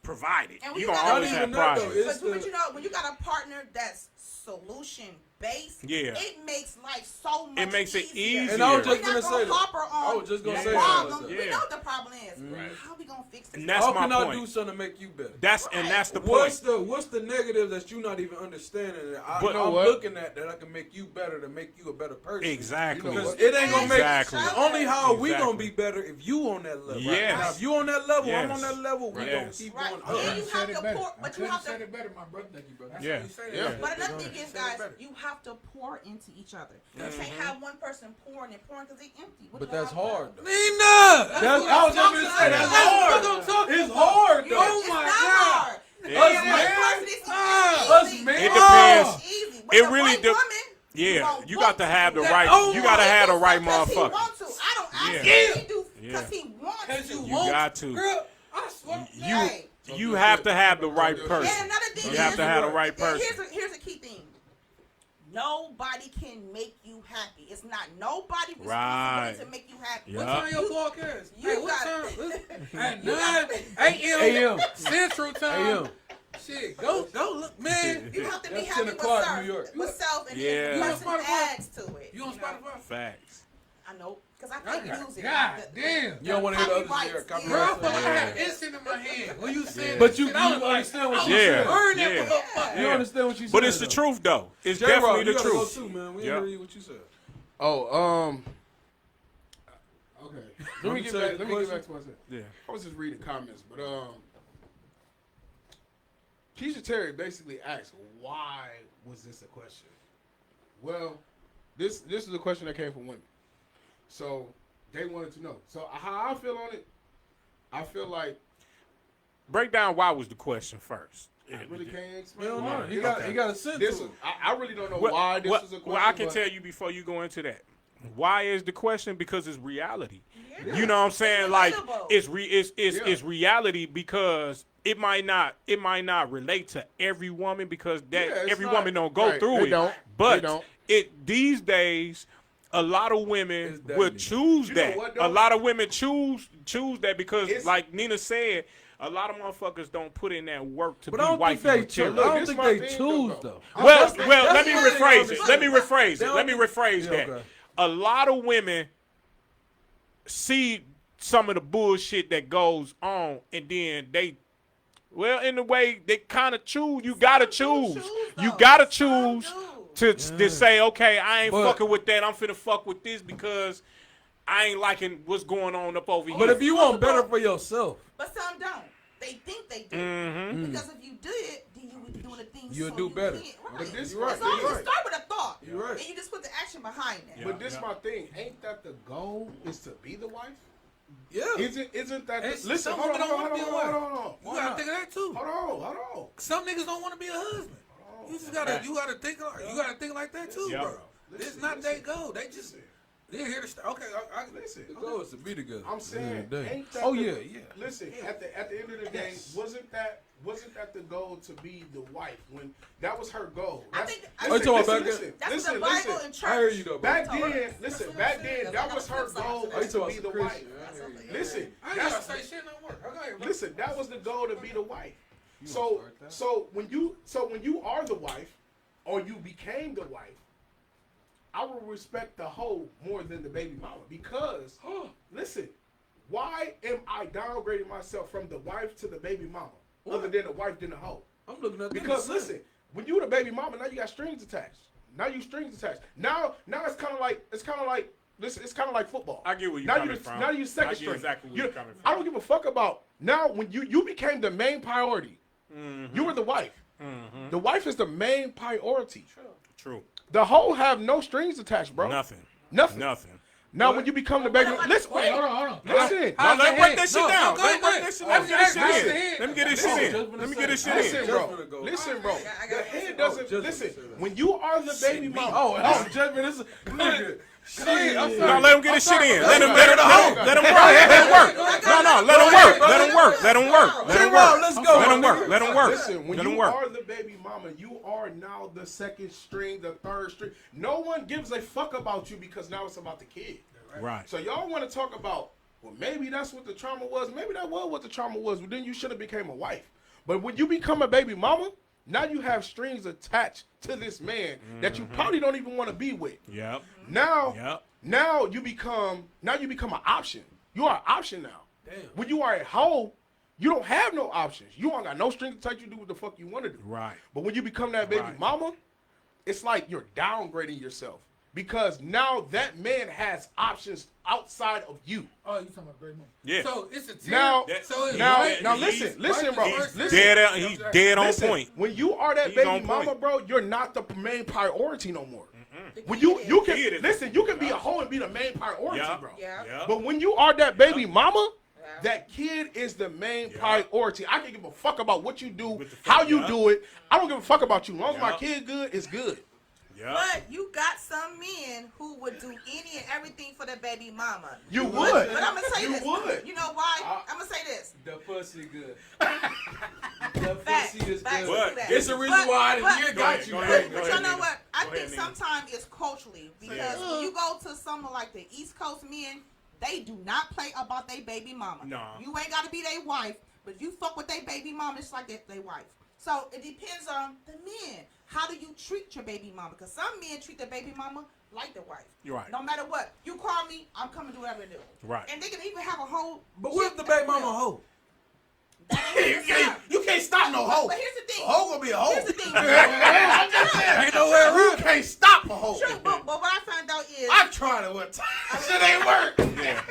provided. And when You you gonna got always to have be- Not even that, problems. though. It's But the- you know, when you got a partner that's solution based, Yeah. it makes life so much It makes it easier. And I was We're just not gonna say that. hopper on I was just gonna Yeah. say the that. problem. like Yeah. that. We know what the problem is. Right. How we gonna fix this? And that's How my can I point. do something to make you better? That's the point. What's the negative that you not even understanding that But- I'm what? looking at that I can make you better to make you a better person? Exactly. You know Because what? it ain't gonna make Exactly. only how we Exactly. gonna be better if you on that level. Yes. Now, if you on that level, I'm on Yes. that level. We Right. gonna Yes. keep Right. going And up. you You have said to it better. pour, I but you couldn't have said to. it better, my brother. Thank you, brother. That's Yeah. what you said. Yeah. But another Go thing ahead. is, Say it guys, better. you have to pour into each other. You can't have one person pouring and pouring because they empty. What But do I that's have to hard. do? Though. Nina! That's, I was just gonna say that's hard. It's hard though. Oh It's my not God. hard. Yeah. Us One men, person is us easy. men. It depends. It's easy. With It the really right de- woman, Yeah, want you got to have the both. right. Oh You gotta my have the He right do stuff 'cause he motherfucker. want to. I don't ask Yeah. him. He do Yeah. because he wants Cause to. you You want got to. Girl, I swear. You have to have the right And person. another thing You have is, to have the right and person. here's a key thing. Nobody can make you happy. It's not nobody responsibility Right. to make you happy. Yeah. What time your podcast? You Hey, what got time? At You got 9 a.m. AM. Central Time. AM. Shit, go look, man. You have to be That's happy 10 with o'clock, self, New York. with self, and Yeah. then You the on person Spotify? adds to it. You on know? Spotify? Facts. I know, because I I can't got- use it. God The- damn. You don't want to hear the others copyrights, here. yeah. Girl, I Copyright. felt like I had Yeah. an instant in my head when you said But that you shit. I was like, understand what I you was said. burning that Yeah. motherfucker. You understand what you said. But it's the though. truth, though. It's J-Rock, definitely you the gotta truth. Go too, man. We Yep. didn't read what you said. Oh, okay. Let me me get tell back. you the Let me get question. back to what I said. Yeah. I was just reading comments, but Keisha Terry basically asked, "Why was this a question?" Well, this is a question that came from women, so they wanted to know. So how I feel on it, I feel like Break down why was the question first. I really can't explain. You don't why. know. He got a sense This to is, it. I really don't know Well, why this well, is a question. well, I can but tell you before you go into that. Why is the question? Because it's reality. Yeah. You know what I'm saying? Like relatable. it's reality because it might not relate to every woman because that Yeah, it's every not- woman don't go right, through they it. don't. But They don't. these days a lot of women It's will definitely- choose You know that. what, A though? lot of women choose that because It's- like Nina said, a lot of motherfuckers don't put in that work to But be I don't think wifey they material. choose. I don't This think my they thing, choose though. though. Well, That's- let that's me the thing I rephrase it. understand. Let me rephrase They it. don't Let me think- rephrase Yeah, that. okay. A lot of women see some of the bullshit that goes on, and then in the way they kind of choose. You gotta Some do choose. choose, You though. gotta Some choose do. to say, okay, I ain't But- fucking with that. I'm finna fuck with this because I ain't liking what's going on up over here. But if you want better for yourself, But some don't. They think they do. Mm-hmm. Because if you do it, then you would be doing the things You'll so do you better. Can. Right. But this You're right. As long as You're you right. start with a thought, You're right. and you just put the action behind it. Yeah. But this my thing. Ain't that the goal? Is to be the wife? yeah. Isn't that? It's- Listen, some hold on, women don't hold wanna on, be a hold wife. on, hold on. You Why gotta not? think of that too. Hold on. Some niggas don't want to be a husband. You just gotta think like that too, Yeah. bro. It's not their goal. They just they're here to start. Okay, I listen. The goal is to be together. I'm saying, Yeah, ain't that oh the- yeah. Listen, at the end of the day, wasn't that the goal to be the wife when that was her goal? I That's, think- Oh, you talking about back listen, That's listen, what the Bible listen. and church. I hear you though, bro. Back told us. then, That's listen, what back I'm saying. then, That's that was her flip side goal to Oh, that. you to talking be the about wife. Christian, I hear you. Listen, I ain't gotta that's say shit no more. Okay, bro. listen. That was the goal to be the wife. You So, gonna start that? so when you are the wife, or you became the wife, I will respect the hoe more than the baby mama because, listen, why am I downgrading myself from the wife to the baby mama, other than the wife than the hoe? I'm looking at Because listen, when you the baby mama, now you got strings attached. Now it's kind of like listen, it's kind of like football. I get where you're now coming you from. Now you second I get string. exactly where You- you're coming from. I don't give a fuck about now when you became the main priority. You were the wife. The wife is the main priority. True. The hoe have no strings attached, bro. Nothing. Nothing. Now when you become the baby, listen, wait, Hold on. listen. No, let me break that shit No, down. go Let me ahead, break go that shit ahead. down. Let me get this shit Listen, in. Let me get this shit in. Let me get this shit Listen, in. bro. Judgment ago. Listen, bro. I got The one. head doesn't judgment listen. say that. When you are the baby mama, Oh, judgment is nigga. Shit, I'm No, sorry. let him get his shit in. Let him work. Let Let him work. No, let him work. Let him work. Let him work. Let him work. Let's go. Let him work. Let him work. Listen, when Let him you work. are the baby mama, you are now the second string, the third string. No one gives a fuck about you because now it's about the kid. Right. So y'all want to talk about, well, maybe that's what the trauma was. Maybe that was what the trauma was. Well, then you should have became a wife. But when you become a baby mama, now you have strings attached to this man that you probably don't even want to be with. Yep. Now, Yep. now you become an option. You are an option now. Damn. When you are a hoe, you don't have no options. You don't got no strings attached. You do what the fuck you want to do. Right. But when you become that baby Right. mama, it's like you're downgrading yourself because now that man has options outside of you. Oh, you talking about great mom? Yeah. So it's a team. Now, so it's now, right- now, he's- listen, bro. he's Listen. He's dead on Listen, point. when you are that He's baby on mama, point. bro, you're not the main priority no more. The When kid you is. can Kid is- listen, you can be a hoe and be the main priority, Yeah. bro. Yeah. Yeah. But when you are that baby mama, Yeah. that kid is the main Yeah. priority. I can give a fuck about what you do, With the how fuck, you yeah. do it. I don't give a fuck about you. As long as my Yeah. kid good, it's good. Yeah. But you got some men who would do any and everything for their baby mama. You would. But I'm gonna say You this. would. You know why? I'm gonna say this. The pussy good. The Facts. pussy is Facts. good. What? Do that. It's the reason why But- the year Go got ahead, you. go man. ahead, But go y'all ahead. know what? I Go think Nina. sometimes it's culturally because when you go to some of like the East Coast men, they do not play about their baby mama. No. You ain't got to be their wife, but if you fuck with their baby mama, it's like their wife. So it depends on the men. How do you treat your baby mama? Because some men treat their baby mama like their wife. You're right. No matter what. You call me, I'm coming to do whatever to do. Right. And they can even have a whole... But what if the baby mama a hoe? You can't stop no hoe. But here's the thing. A hoe gonna be a hoe. Here's the thing. I'm just saying. Ain't no way around. You can't stop a hoe. True, but what I found out is... I tried it one time. Shit ain't work. Yeah.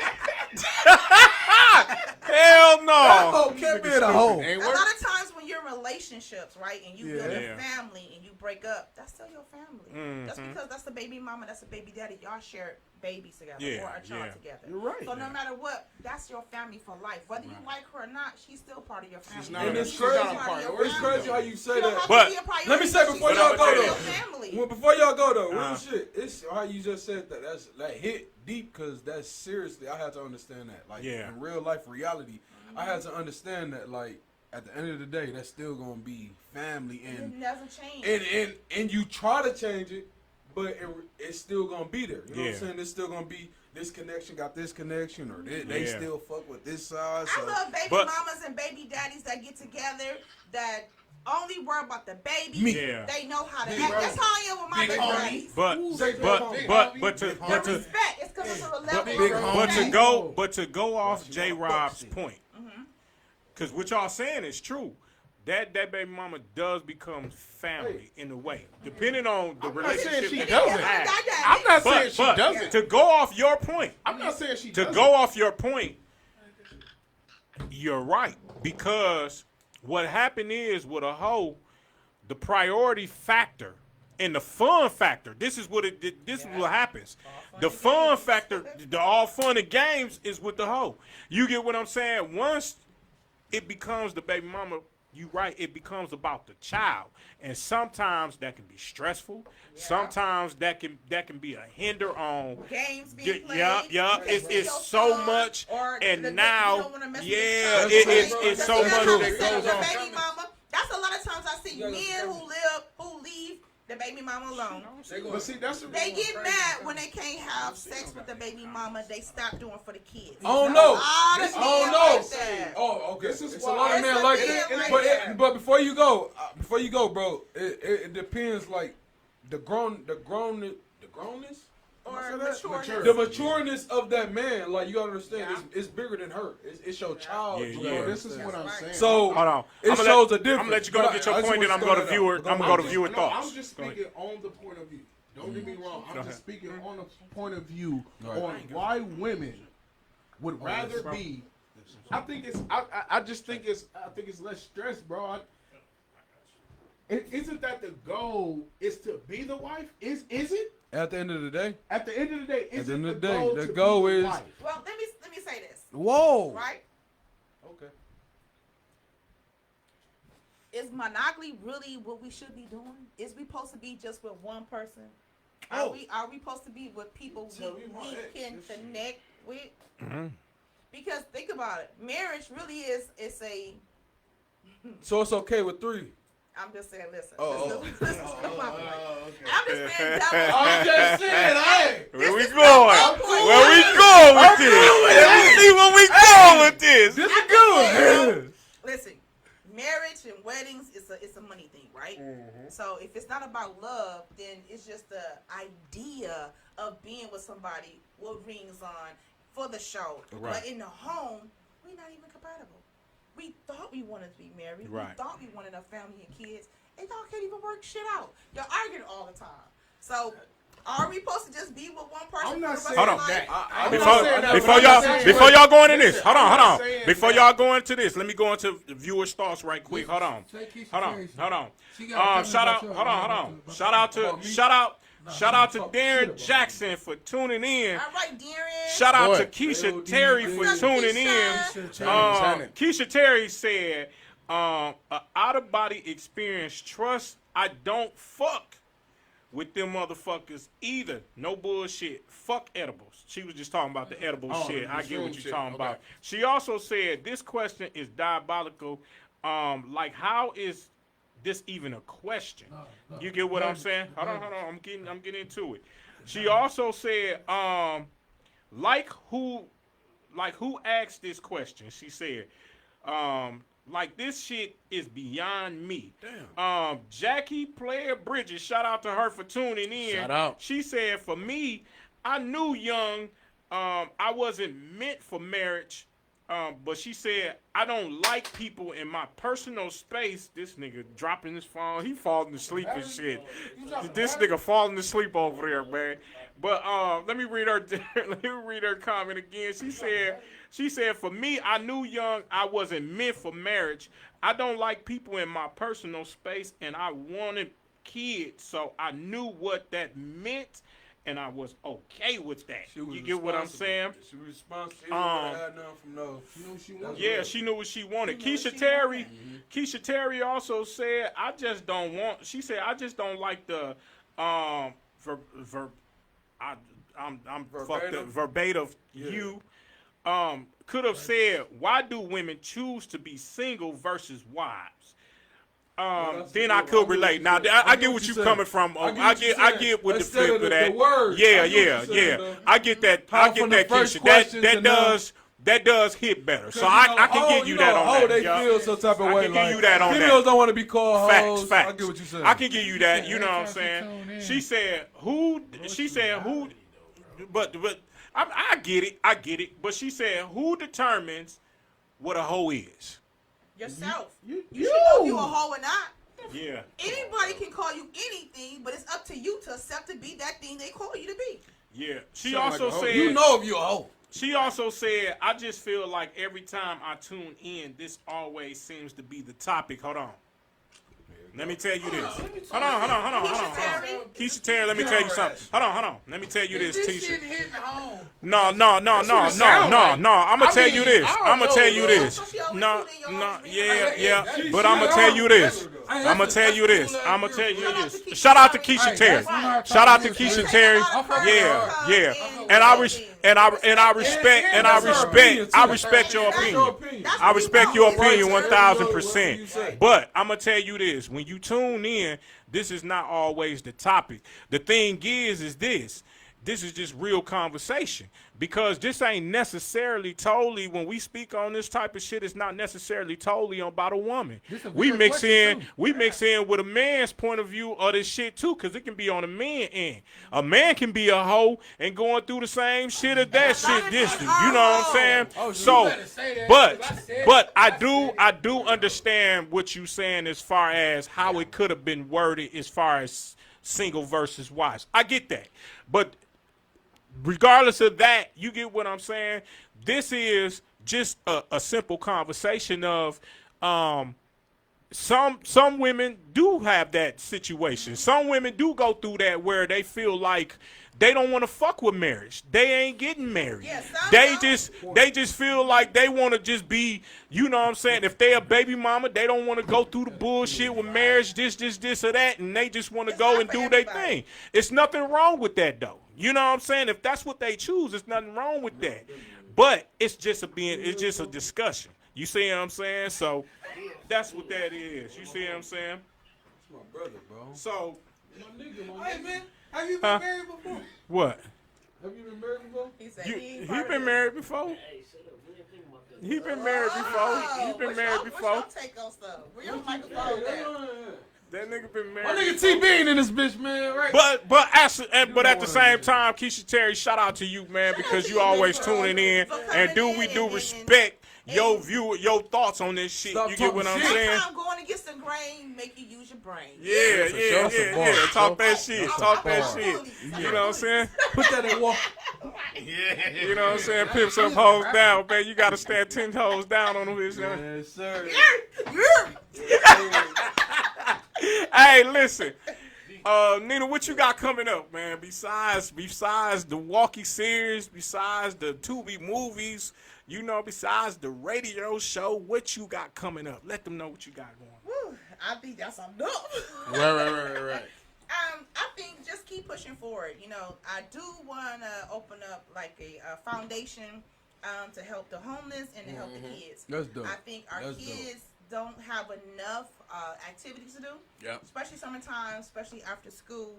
Hell no. hoe can't be in a hoe. Ain't A work. lot of times when you're in relationships, right, and you build Yeah. a family and you break up, that's still your family. That's because that's the baby mama, that's the baby daddy. Y'all share babies together Yeah, or a child yeah. together. You're right. So no matter what, that's your family for life. Whether you like her or not, she's still part of your family. not And a- it's she's crazy. not a part of your It's crazy how you say You don't that. have But to be a priority, let me say she's before still y'all go part of though. your family. Well, before y'all go though, real Uh-huh. shit. It's how you just said that. That's like hit deep because that's seriously. I had to understand that. Like Yeah. in real life reality, I had to understand that. Like at the end of the day, that's still gonna be family, It and doesn't change. and you try to change it, but it's still gonna be there. You know what Yeah. I'm saying? It's still gonna be this connection got this connection, or they Yeah. still fuck with this side. I So love baby But- mamas and baby daddies that get together that only worry about the baby. Me. Yeah. They know how to Big act. homie. That's how I am with my Big baby homie. daddies. But Big but homie. but to The but to respect is coming from a level big of homie. but to respect. go off Watch J your Rob's butt point, because what y'all saying is true. That baby mama does become family in a way, depending on the I'm not saying relationship she that doesn't. you have. I'm not saying But, she but doesn't. to go off your point, I'm not saying she to doesn't. go off your point, you're right, because what happened is with a hoe, the priority factor and the fun factor. This is what this is what happens. The fun factor, the all fun and games is with the hoe. You get what I'm saying? Once it becomes the baby mama, you right, it becomes about the child. And sometimes that can be stressful. Sometimes that can be a hinder on Games being played. yeah. Chasing It's your so son, much, or and you now, don't wanna mess with yeah, your son. it's That's so the much other that thing goes with on. Baby mama. That's a lot of times I see men who leave the baby mama alone. But see, that's the They get mad when they can't have sex with the baby mama. They stop doing for the kids. Oh no! A lot of Oh men no! like that. Oh, okay. This is It's a why- lot of It's men a like man that. like But that. but before you go, bro, it depends. Like the grownness. Or Am I saying that? mature. The matureness of that man, like you gotta understand, Yeah. it's bigger than her. It's your child. Yeah, you yeah. gotta Bro, this is understand. what I'm Right. saying. So Hold on. it I'ma shows a I'm difference. gonna let you go But get your I just point, then I'm want to going to throw that viewer. out. I'm gonna go to I'm viewer No, thoughts. I'm just Go ahead. speaking on the point of view. Don't get me wrong. Go I'm ahead. just speaking on the point of view Right. on why women would rather be. I think it's. I just think it's. I think it's less stress, bro. Isn't that the goal? Is to be the wife? Is it? At the end of the day, At the end of the day, is the it end the of the day, goal the to goal be the is- wife? Well, let me say this, whoa. right? Okay. Is monogamy really what we should be doing? Is we supposed to be just with one person? Oh. Are we supposed to be with people Tell me my we ex, can this shit. connect with? Mhm. Because think about it, marriage really is. It's a. So it's okay with 3. I'm just saying. Listen. Oh, listen to my point. okay. I'm just saying. Double. I'm just saying, hey. Where we This is going? my point. Where we going with this? Let me see where we going with this. This is good. Listen, marriage and weddings it's a money thing, right? So if it's not about love, then it's just the idea of being with somebody with rings on for the show. Right. But in the home, we're not even compatible. We thought we wanted to be married. Right. We thought we wanted a family and kids, and y'all can't even work shit out. Y'all arguing all the time. So are we supposed to just be with one person? I'm not for the saying rest of that. life? I'm Before, not saying that, before but I'm y'all saying- before y'all go into this, Listen, hold I'm on. not saying Before that- y'all go into this, let me go into the viewers' thoughts right quick. Hold on. Say Keisha Hold on. Terry. Hold on. She got Shout out. something Hold on. about Hold on. you. Shout out to About me? shout out to talk shit Darren about Jackson for tuning in. All right, Darren. Shout out to Boy. Keisha Terry for What's up, tuning Keisha? in. Keisha Terry said, "A out of body experience. Trust. I don't fuck with them motherfuckers either. No bullshit. Fuck edibles." She was just talking about the edible Oh, shit. the I get what shroom you're shit. talking Okay. about. She also said this question is diabolical. Like, how is this even a question. You get what I'm saying? Hold on. I'm getting into it. She also said, like who asked this question? She said, like this shit is beyond me. Damn. Jackie Player Bridges, shout out to her for tuning in. Shout out. She said, for me, I knew young, I wasn't meant for marriage. But she said, I don't like people in my personal space. This nigga dropping his phone. He falling asleep and shit. This nigga falling asleep over there, man. But let me read her comment again. She said, for me, I knew young I wasn't meant for marriage. I don't like people in my personal space, and I wanted kids, so I knew what that meant. And I was okay with that. You get what I'm saying? She was responsible. She had nothing from those. Yeah, she knew what she wanted. Keisha Terry also said, I just don't like the verbatim you could have said, why do women choose to be single versus wives? Then I could relate. Now I get what you coming from. I get with the flip of that. Yeah. I get that. Keisha. That does hit better. So I can give you that on that. They feel some type of way. I can give you that on that. Females don't want to be called hoes. Facts. I get what you saying. I can give you that. You know what I'm saying? She said who. But I get it. But she said who determines what a hoe is? Yourself. You should know if you a hoe or not. Yeah. Anybody can call you anything, but it's up to you to accept to be that thing they call you to be. Yeah. She also said, you know if you a hoe. She also said, I just feel like every time I tune in, this always seems to be the topic. Hold on. Let me tell you this. Hold on. Keisha Terry, let me tell you something. Hold on. Let me tell you this, Keisha. No. I'm gonna tell you this. Yeah. But I'm gonna tell you this. Shout out to Keisha Terry. Yeah. And I respect your opinion. I respect your opinion 1,000%. But I'm gonna tell you this: when you tune in, this is not always the topic. The thing is this. This is just real conversation, because this ain't necessarily totally, when we speak on this type of shit, it's not necessarily totally about a woman. We mix in with a man's point of view of this shit too, because it can be on a man end. A man can be a hoe and going through the same shit as that shit distant. You know what I'm saying? So, but I do understand what you saying as far as how it could have been worded as far as single versus wives. I get that. But regardless of that, you get what I'm saying? This is just a simple conversation of some women do have that situation. Some women do go through that where they feel like they don't want to fuck with marriage. They ain't getting married. They just feel like they want to just be, you know what I'm saying? If they a baby mama, they don't want to go through the bullshit with marriage, this or that, and they just want to go and do their thing. It's nothing wrong with that though. You know what I'm saying? If that's what they choose, there's nothing wrong with that. But it's just a discussion. You see what I'm saying? So that's what that is. You see what I'm saying? That's my brother, bro. So, Hey man, have you been married before? What? Have you been married before? He said He been married before? He been married before. He been married before. What's your take on stuff? Where your microphone at? That nigga been My married. nigga T-Bean in this bitch, man, right? But at the same time, Keisha Terry, shout out to you, man, because you always tuning in, and we do respect your view, your thoughts on this shit. You get what I'm saying? Next time going against the grain, make you use your brain. Yeah. Talk that shit. You know what I'm saying? Put that in walk. You know what I'm saying? Pimp some hoes down, man. You gotta stand 10 hoes down on them, bitch. Yes, sir. Hey, listen. Nina, what you got coming up, man? Besides the WAUKEE series, besides the Tubi movies, you know, besides the radio show, what you got coming up? Let them know what you got going. Woo, I think that's enough. Right. I think just keep pushing forward. You know, I do want to open up like a foundation to help the homeless and to help the kids. That's dope. I think our kids don't have enough activities to do. Yep. Especially summertime, especially after school.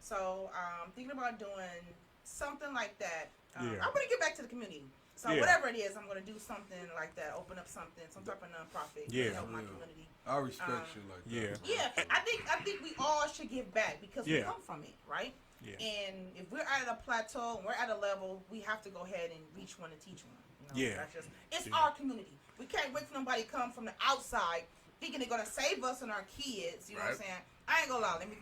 So thinking about doing something like that. I'm going to get back to the community. So whatever it is, I'm going to do something like that. Open up something, some type of nonprofit. Help my community. I respect you like that. Yeah, I think we all should give back because we come from it, right? Yeah. And if we're at a plateau and we're at a level, we have to go ahead and reach one and teach one. You know, that's just, it's our community. We can't wait for nobody to come from the outside thinking they're gonna save us and our kids. You know what I'm saying? I ain't gonna lie. Let me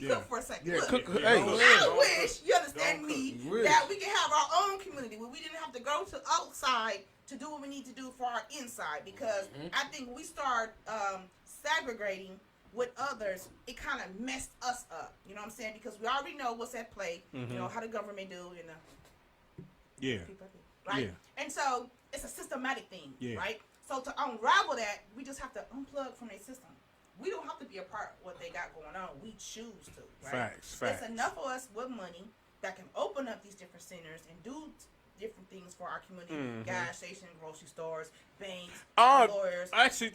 cook for a second. Yeah, Look, hey. I wish you understand me that we can have our own community where we didn't have to go to outside to do what we need to do for our inside. Because I think when we start segregating with others, it kind of messed us up. You know what I'm saying? Because we already know what's at play. You know how the government do. You know. Right. And so it's a systematic thing. Right. So to unravel that, we just have to unplug from their system. We don't have to be a part of what they got going on. We choose to. Right? Facts. There's enough of us with money that can open up these different centers and do different things for our community. Gas stations, grocery stores, banks, lawyers. Actually,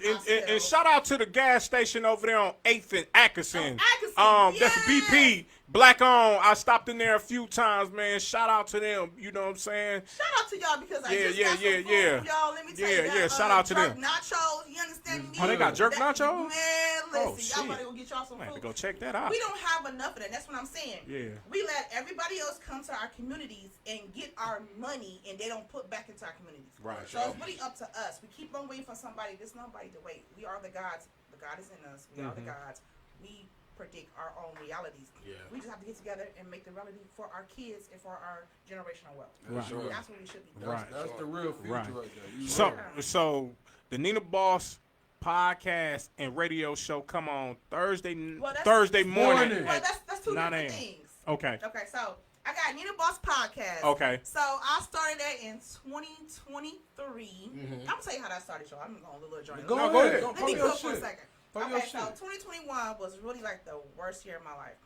and shout out to the gas station over there on 8th and Atkinson. That's BP. Black on. I stopped in there a few times, man. Shout out to them. You know what I'm saying? Shout out to y'all because I just got some food, y'all. Let me tell you that. Shout out to them. Nachos, you understand me? Oh, they got jerk nachos? Man, listen, y'all better go get y'all some Man, food. go check that out. We don't have enough of that. That's what I'm saying. Yeah. We let everybody else come to our communities and get our money, and they don't put back into our communities. Right. So it's really up to us. We keep on waiting for somebody. There's nobody to wait. We are the gods. The God is in us. We are the gods. We predict our own realities. We just have to get together and make the reality for our kids and for our generational wealth. Right. That's what we should be doing. Right. That's the real future right there. So the Nina Boss podcast and radio show come on Thursday morning. Well, at that's two 9 different a.m. things. Okay. So I got Nina Boss podcast. Okay. So I started that in 2023. I'm gonna tell you how that started, y'all. I'm going on a little journey. Go ahead. Let me go for a second. Okay, so 2021 was really like the worst year of my life.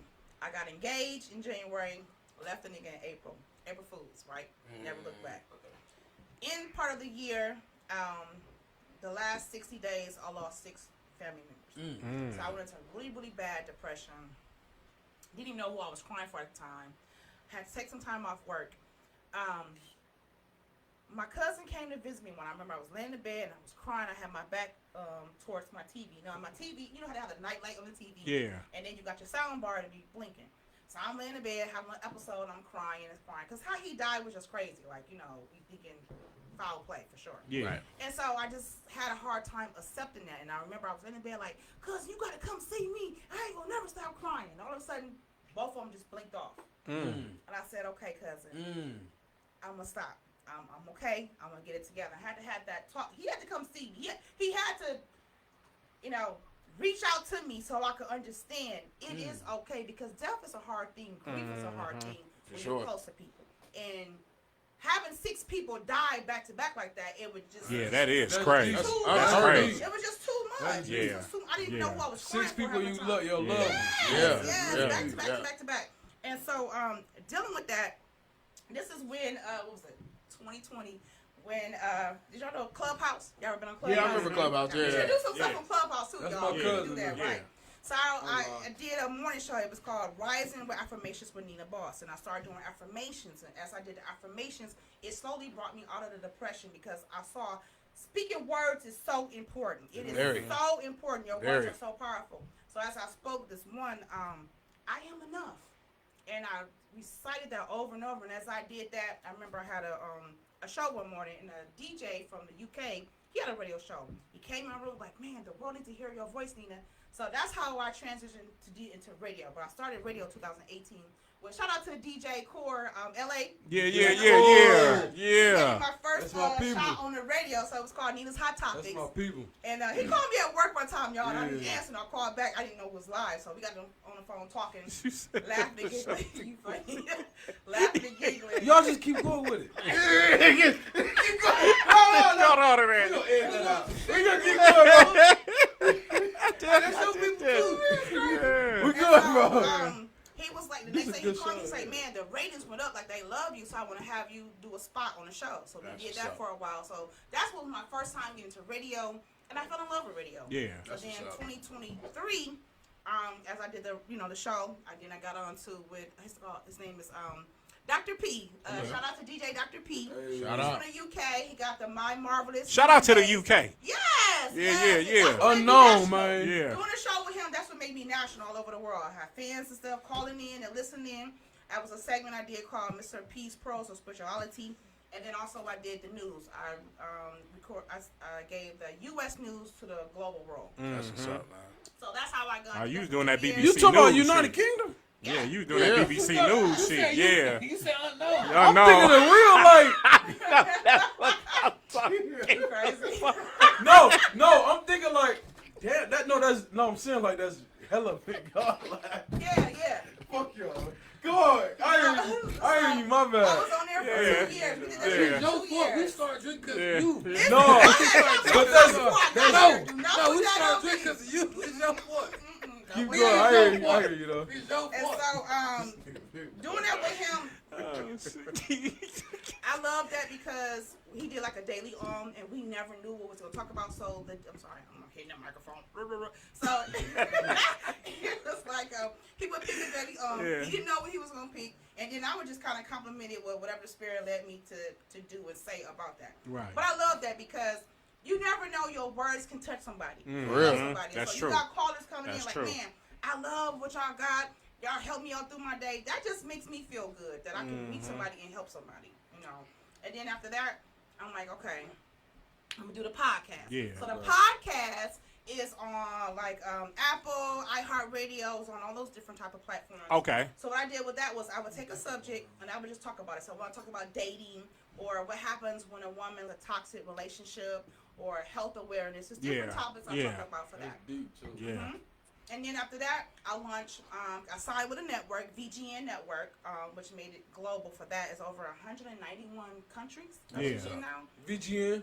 I got engaged in January, left the nigga in April. April Fools, right? Never looked back. In part of the year, the last 60 days, I lost 6 family members. So I went into really, really bad depression. Didn't even know who I was crying for at the time. Had to take some time off work. My cousin came to visit me when I remember I was laying in bed and I was crying. I had my back towards my TV. Now, my TV, you know how they have the night light on the TV? Yeah. And then you got your sound bar to be blinking. So I'm laying in bed, having an episode, and I'm crying and crying. Because how he died was just crazy. Like, you know, we thinking foul play for sure. Yeah. Right. And so I just had a hard time accepting that. And I remember I was laying in bed like, cuz you got to come see me. I ain't going to never stop crying. And all of a sudden, both of them just blinked off. And I said, okay, cousin, I'm going to stop. I'm okay. I'm going to get it together. I had to have that talk. He had to come see me. He had to, you know, reach out to me so I could understand it is okay because death is a hard thing. Grief is a hard thing when you're close to people. And having 6 people die back to back like that, it would just... Yeah, that is crazy. That's crazy. It was just too much. Yeah. I didn't even know who I was crying 6 people for you love, your love. Yes, back to back. And so, dealing with that, this is when, what was it, 2020, when, did y'all know Clubhouse? Y'all ever been on Clubhouse? Yeah, I remember Clubhouse, You should do some stuff on Clubhouse, too, That's y'all. my You cousin, do that, yeah. right? So I did a morning show. It was called Rising with Affirmations with Nina Boss. And I started doing affirmations. And as I did the affirmations, it slowly brought me out of the depression because I saw speaking words is so important. It is so important. Your words are so powerful. So as I spoke this one, I am enough. And I recited that over and over. And as I did that, I remember I had a show one morning, and a DJ from the UK, he had a radio show. He came in my room like, man, the world needs to hear your voice, Nina. So that's how I transitioned into radio. But I started radio 2018. Well, shout out to DJ Core, LA. Yeah. My first shot on the radio, so it was called Nina's Hot Topics. That's my people. And he called me at work one time, y'all, and I didn't answer, and I called back. I didn't know it was live, so we got them on the phone talking, laughing and giggling. You funny. Laughing and giggling. Y'all just keep going with it. Keep going. Got all of that. We gonna keep going, bro. That's so people too. We good, bro. He was like, the next day he called me and said, man, the ratings went up, like they love you, so I want to have you do a spot on the show. So we did that for a while. So that's what was my first time getting to radio. and I fell in love with radio. Yeah. So then 2023, as I did the show, I got on to with his name is Dr. P. Shout out to DJ Dr. P. He's Shout from out. the UK. He got the My Marvelous. Shout out to the Mondays. UK. Yes. Yeah. That's what made me Unknown, national. man. Yeah. Doing a show with him, that's what made me national all over the world. I had fans and stuff calling in and listening. That was a segment I did called Mr. P's Pros or Spirituality. And then also I did the news. I gave the U.S. news to the global world. That's what's up, man. So that's how I got. Oh, you was doing that BBC You talking about News United shit. Kingdom? Yeah, you was doing that BBC News shit. Yeah. You said unknown. I know. Thinking of real like. Crazy. No, I'm thinking like, damn, I'm saying like that's hella big God. Like, Yeah. fuck y'all. Go on. I hear you, my I bad. was on there for 2 years. We did that Yeah. shit It's for your 2 fault. We years. started drinking because Yeah. of you. No, but that's No, we started drinking because of you. It's your fault. keep We going. didn't I know hear you though. It's your And fault. so, doing that with him, I love that because he did like a daily and we never knew what we was gonna talk about. So I'm sorry, I'm not hitting that microphone. So it was like he would pick a daily Yeah. He didn't know what he was gonna pick, and then I would just kind of compliment it with whatever the spirit led me to do and say about that. Right. But I love that because you never know your words can touch somebody. Real. Somebody. That's so true. you got callers coming That's in true. like, man, I love what y'all got. Y'all help me out through my day. That just makes me feel good that I can meet somebody and help somebody, And then after that, I'm like, okay, I'm gonna do the podcast. Yeah. So the podcast is on like Apple, iHeartRadio, on all those different type of platforms. Okay. So what I did with that was I would take a subject and I would just talk about it. So I want to talk about dating or what happens when a woman's in a toxic relationship or health awareness. It's different Yeah. topics I'm Yeah. talking about for that. That's deep too. Yeah. And then after that, I launched, I signed with a network, VGN Network, which made it global for that. It's over 191 countries. That's Yeah. what you now. VGN.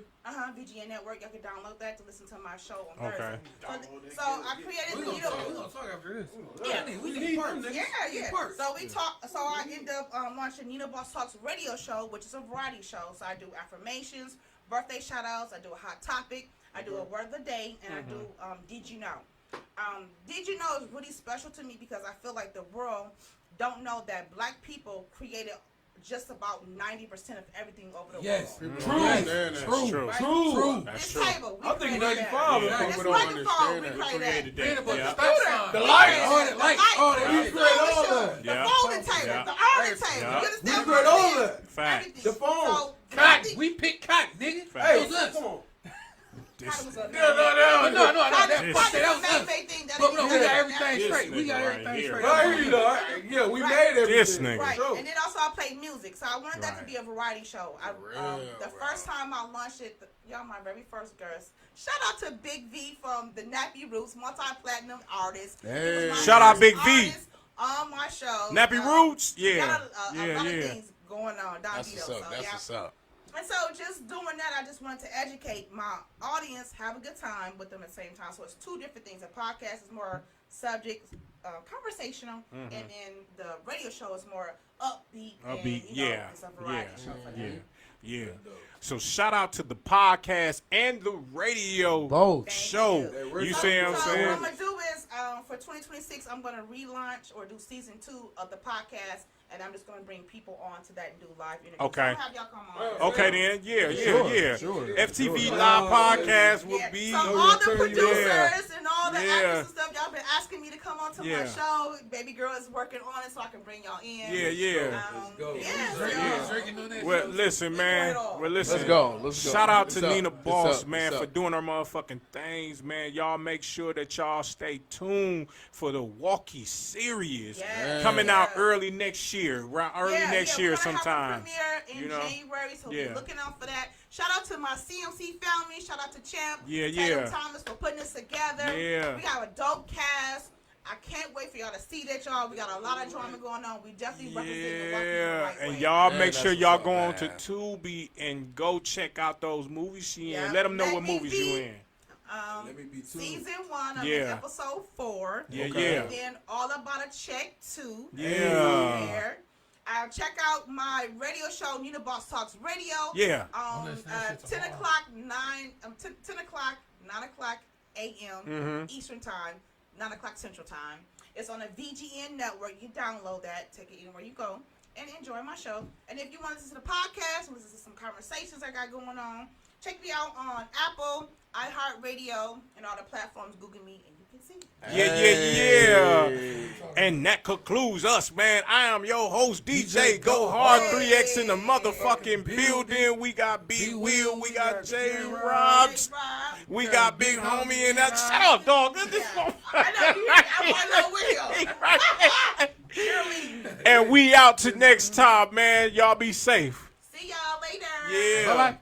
VGN Network. Y'all can download that to listen to my show on Okay. Thursday. So I created We're the gonna talk after this. Yeah. We need parts, nigga. Yeah. Parts. So we talk. So I end up launching Nina Boss Talks radio show, which is a variety show. So I do affirmations, birthday shout outs. I do a hot topic. I do a word of the day, and I do Did You Know? Did You Know is really special to me because I feel like the world don't know that black people created just about 90% of everything over the Yes. world. People don't understand that. True. True. Right? True. That's This true. table, we I think created 95 that. Yeah, This people don't microphone, we understand that. created that. Peanut butter, Yeah. stop sign. The lights. All that, lights, all that. We shit. create all that. The Yeah. folding table, Yeah. the ironing table. Yeah. You We understand create what I'm all saying? that. Fact. Everything. The phone. So, Cotton. We pick cotton, nigga. Fact. Hey, That was us. come on. Cotton was a No. That This- fuck that was us. thing that But no, we got Yeah. everything This straight. We got nigga right everything here. straight. I hear you though. Yeah, we made everything. This nigga. Right, Sure. and then also I played music, so I wanted that to Right. be a variety show. The first time I launched it, y'all my very first girls. Shout out to Big V from the Nappy Roots, multi-platinum artist. He was Hey. my Shout out first Big V. artist on my show. Nappy Roots? Yeah. Got a lot of Yeah. things going on. Don That's Vito, what's up. so, That's yeah. what's up. And so just doing that, I just wanted to educate my audience, have a good time with them at the same time. So it's two different things. A podcast is more subject, conversational, and then the radio show is more upbeat. Upbeat, and, you know, yeah. it's a variety show for them. Yeah. So shout out to the podcast and the radio Both. show. you. You So- see what I'm so saying? what I'm gonna do is for 2026, I'm gonna relaunch or do season 2 of the podcast, and I'm just gonna bring people on to that and do live interviews. Okay. So I'm gonna have y'all come on. Okay then, yeah. Sure. FTV Sure. Live Podcast will Yeah, be. so all the Yeah. producers and all the Yeah. actors and stuff, y'all been asking me to come on to Yeah. my show. Baby girl is working on it so I can bring y'all in. Yeah. Let's go. Yeah, Drinking on that Well, shit. listen, man. Well, listen. Let's go. Let's go. Shout out What's to up? Nina What's Boss, up? man, What's for up? doing her motherfucking things, man. Y'all make sure that y'all stay tuned for the WAUKEE series Yeah. coming out Yeah. early next year, early next year we're gonna sometime. have a premiere in you know? January, so Yeah. be looking out for that. Shout out to my CMC family. Shout out to Champ. Yeah, Tatum yeah. Thomas for putting this together. Yeah. We got a dope cast. I can't wait for y'all to see that, y'all. We got a lot of drama going on. We definitely represent the WAUKEE the Yeah, right and way. y'all Yeah, make that's sure what's y'all up, go on to man. Tubi and go check out those movies she in. Yeah. Let them know Let what me movies be- you in. Let me be too. Season 1 of Yeah. episode 4. Yeah, Okay. yeah. And then All About a Check 2. Yeah. There. I check out my radio show, Nina Boss Talks Radio. Yeah. On listen to that shit 10 tomorrow. o'clock, 10 o'clock, 9 o'clock a.m. Eastern Time, 9 o'clock Central Time. It's on the VGN network. You download that, take it anywhere you go, and enjoy my show. And if you want to listen to the podcast, listen to some conversations I got going on, check me out on Apple, iHeartRadio, and all the platforms. Google me, and you can see. Yeah. And that concludes us, man. I am your host, DJ Go Hard 3X in the motherfucking building. We got B Will, we got J Robs, we got Big Homie and that. Shut up, dog. This I know you. I want to know Will. And we out to next time, man. Y'all be safe. See y'all later. Yeah. Bye-bye.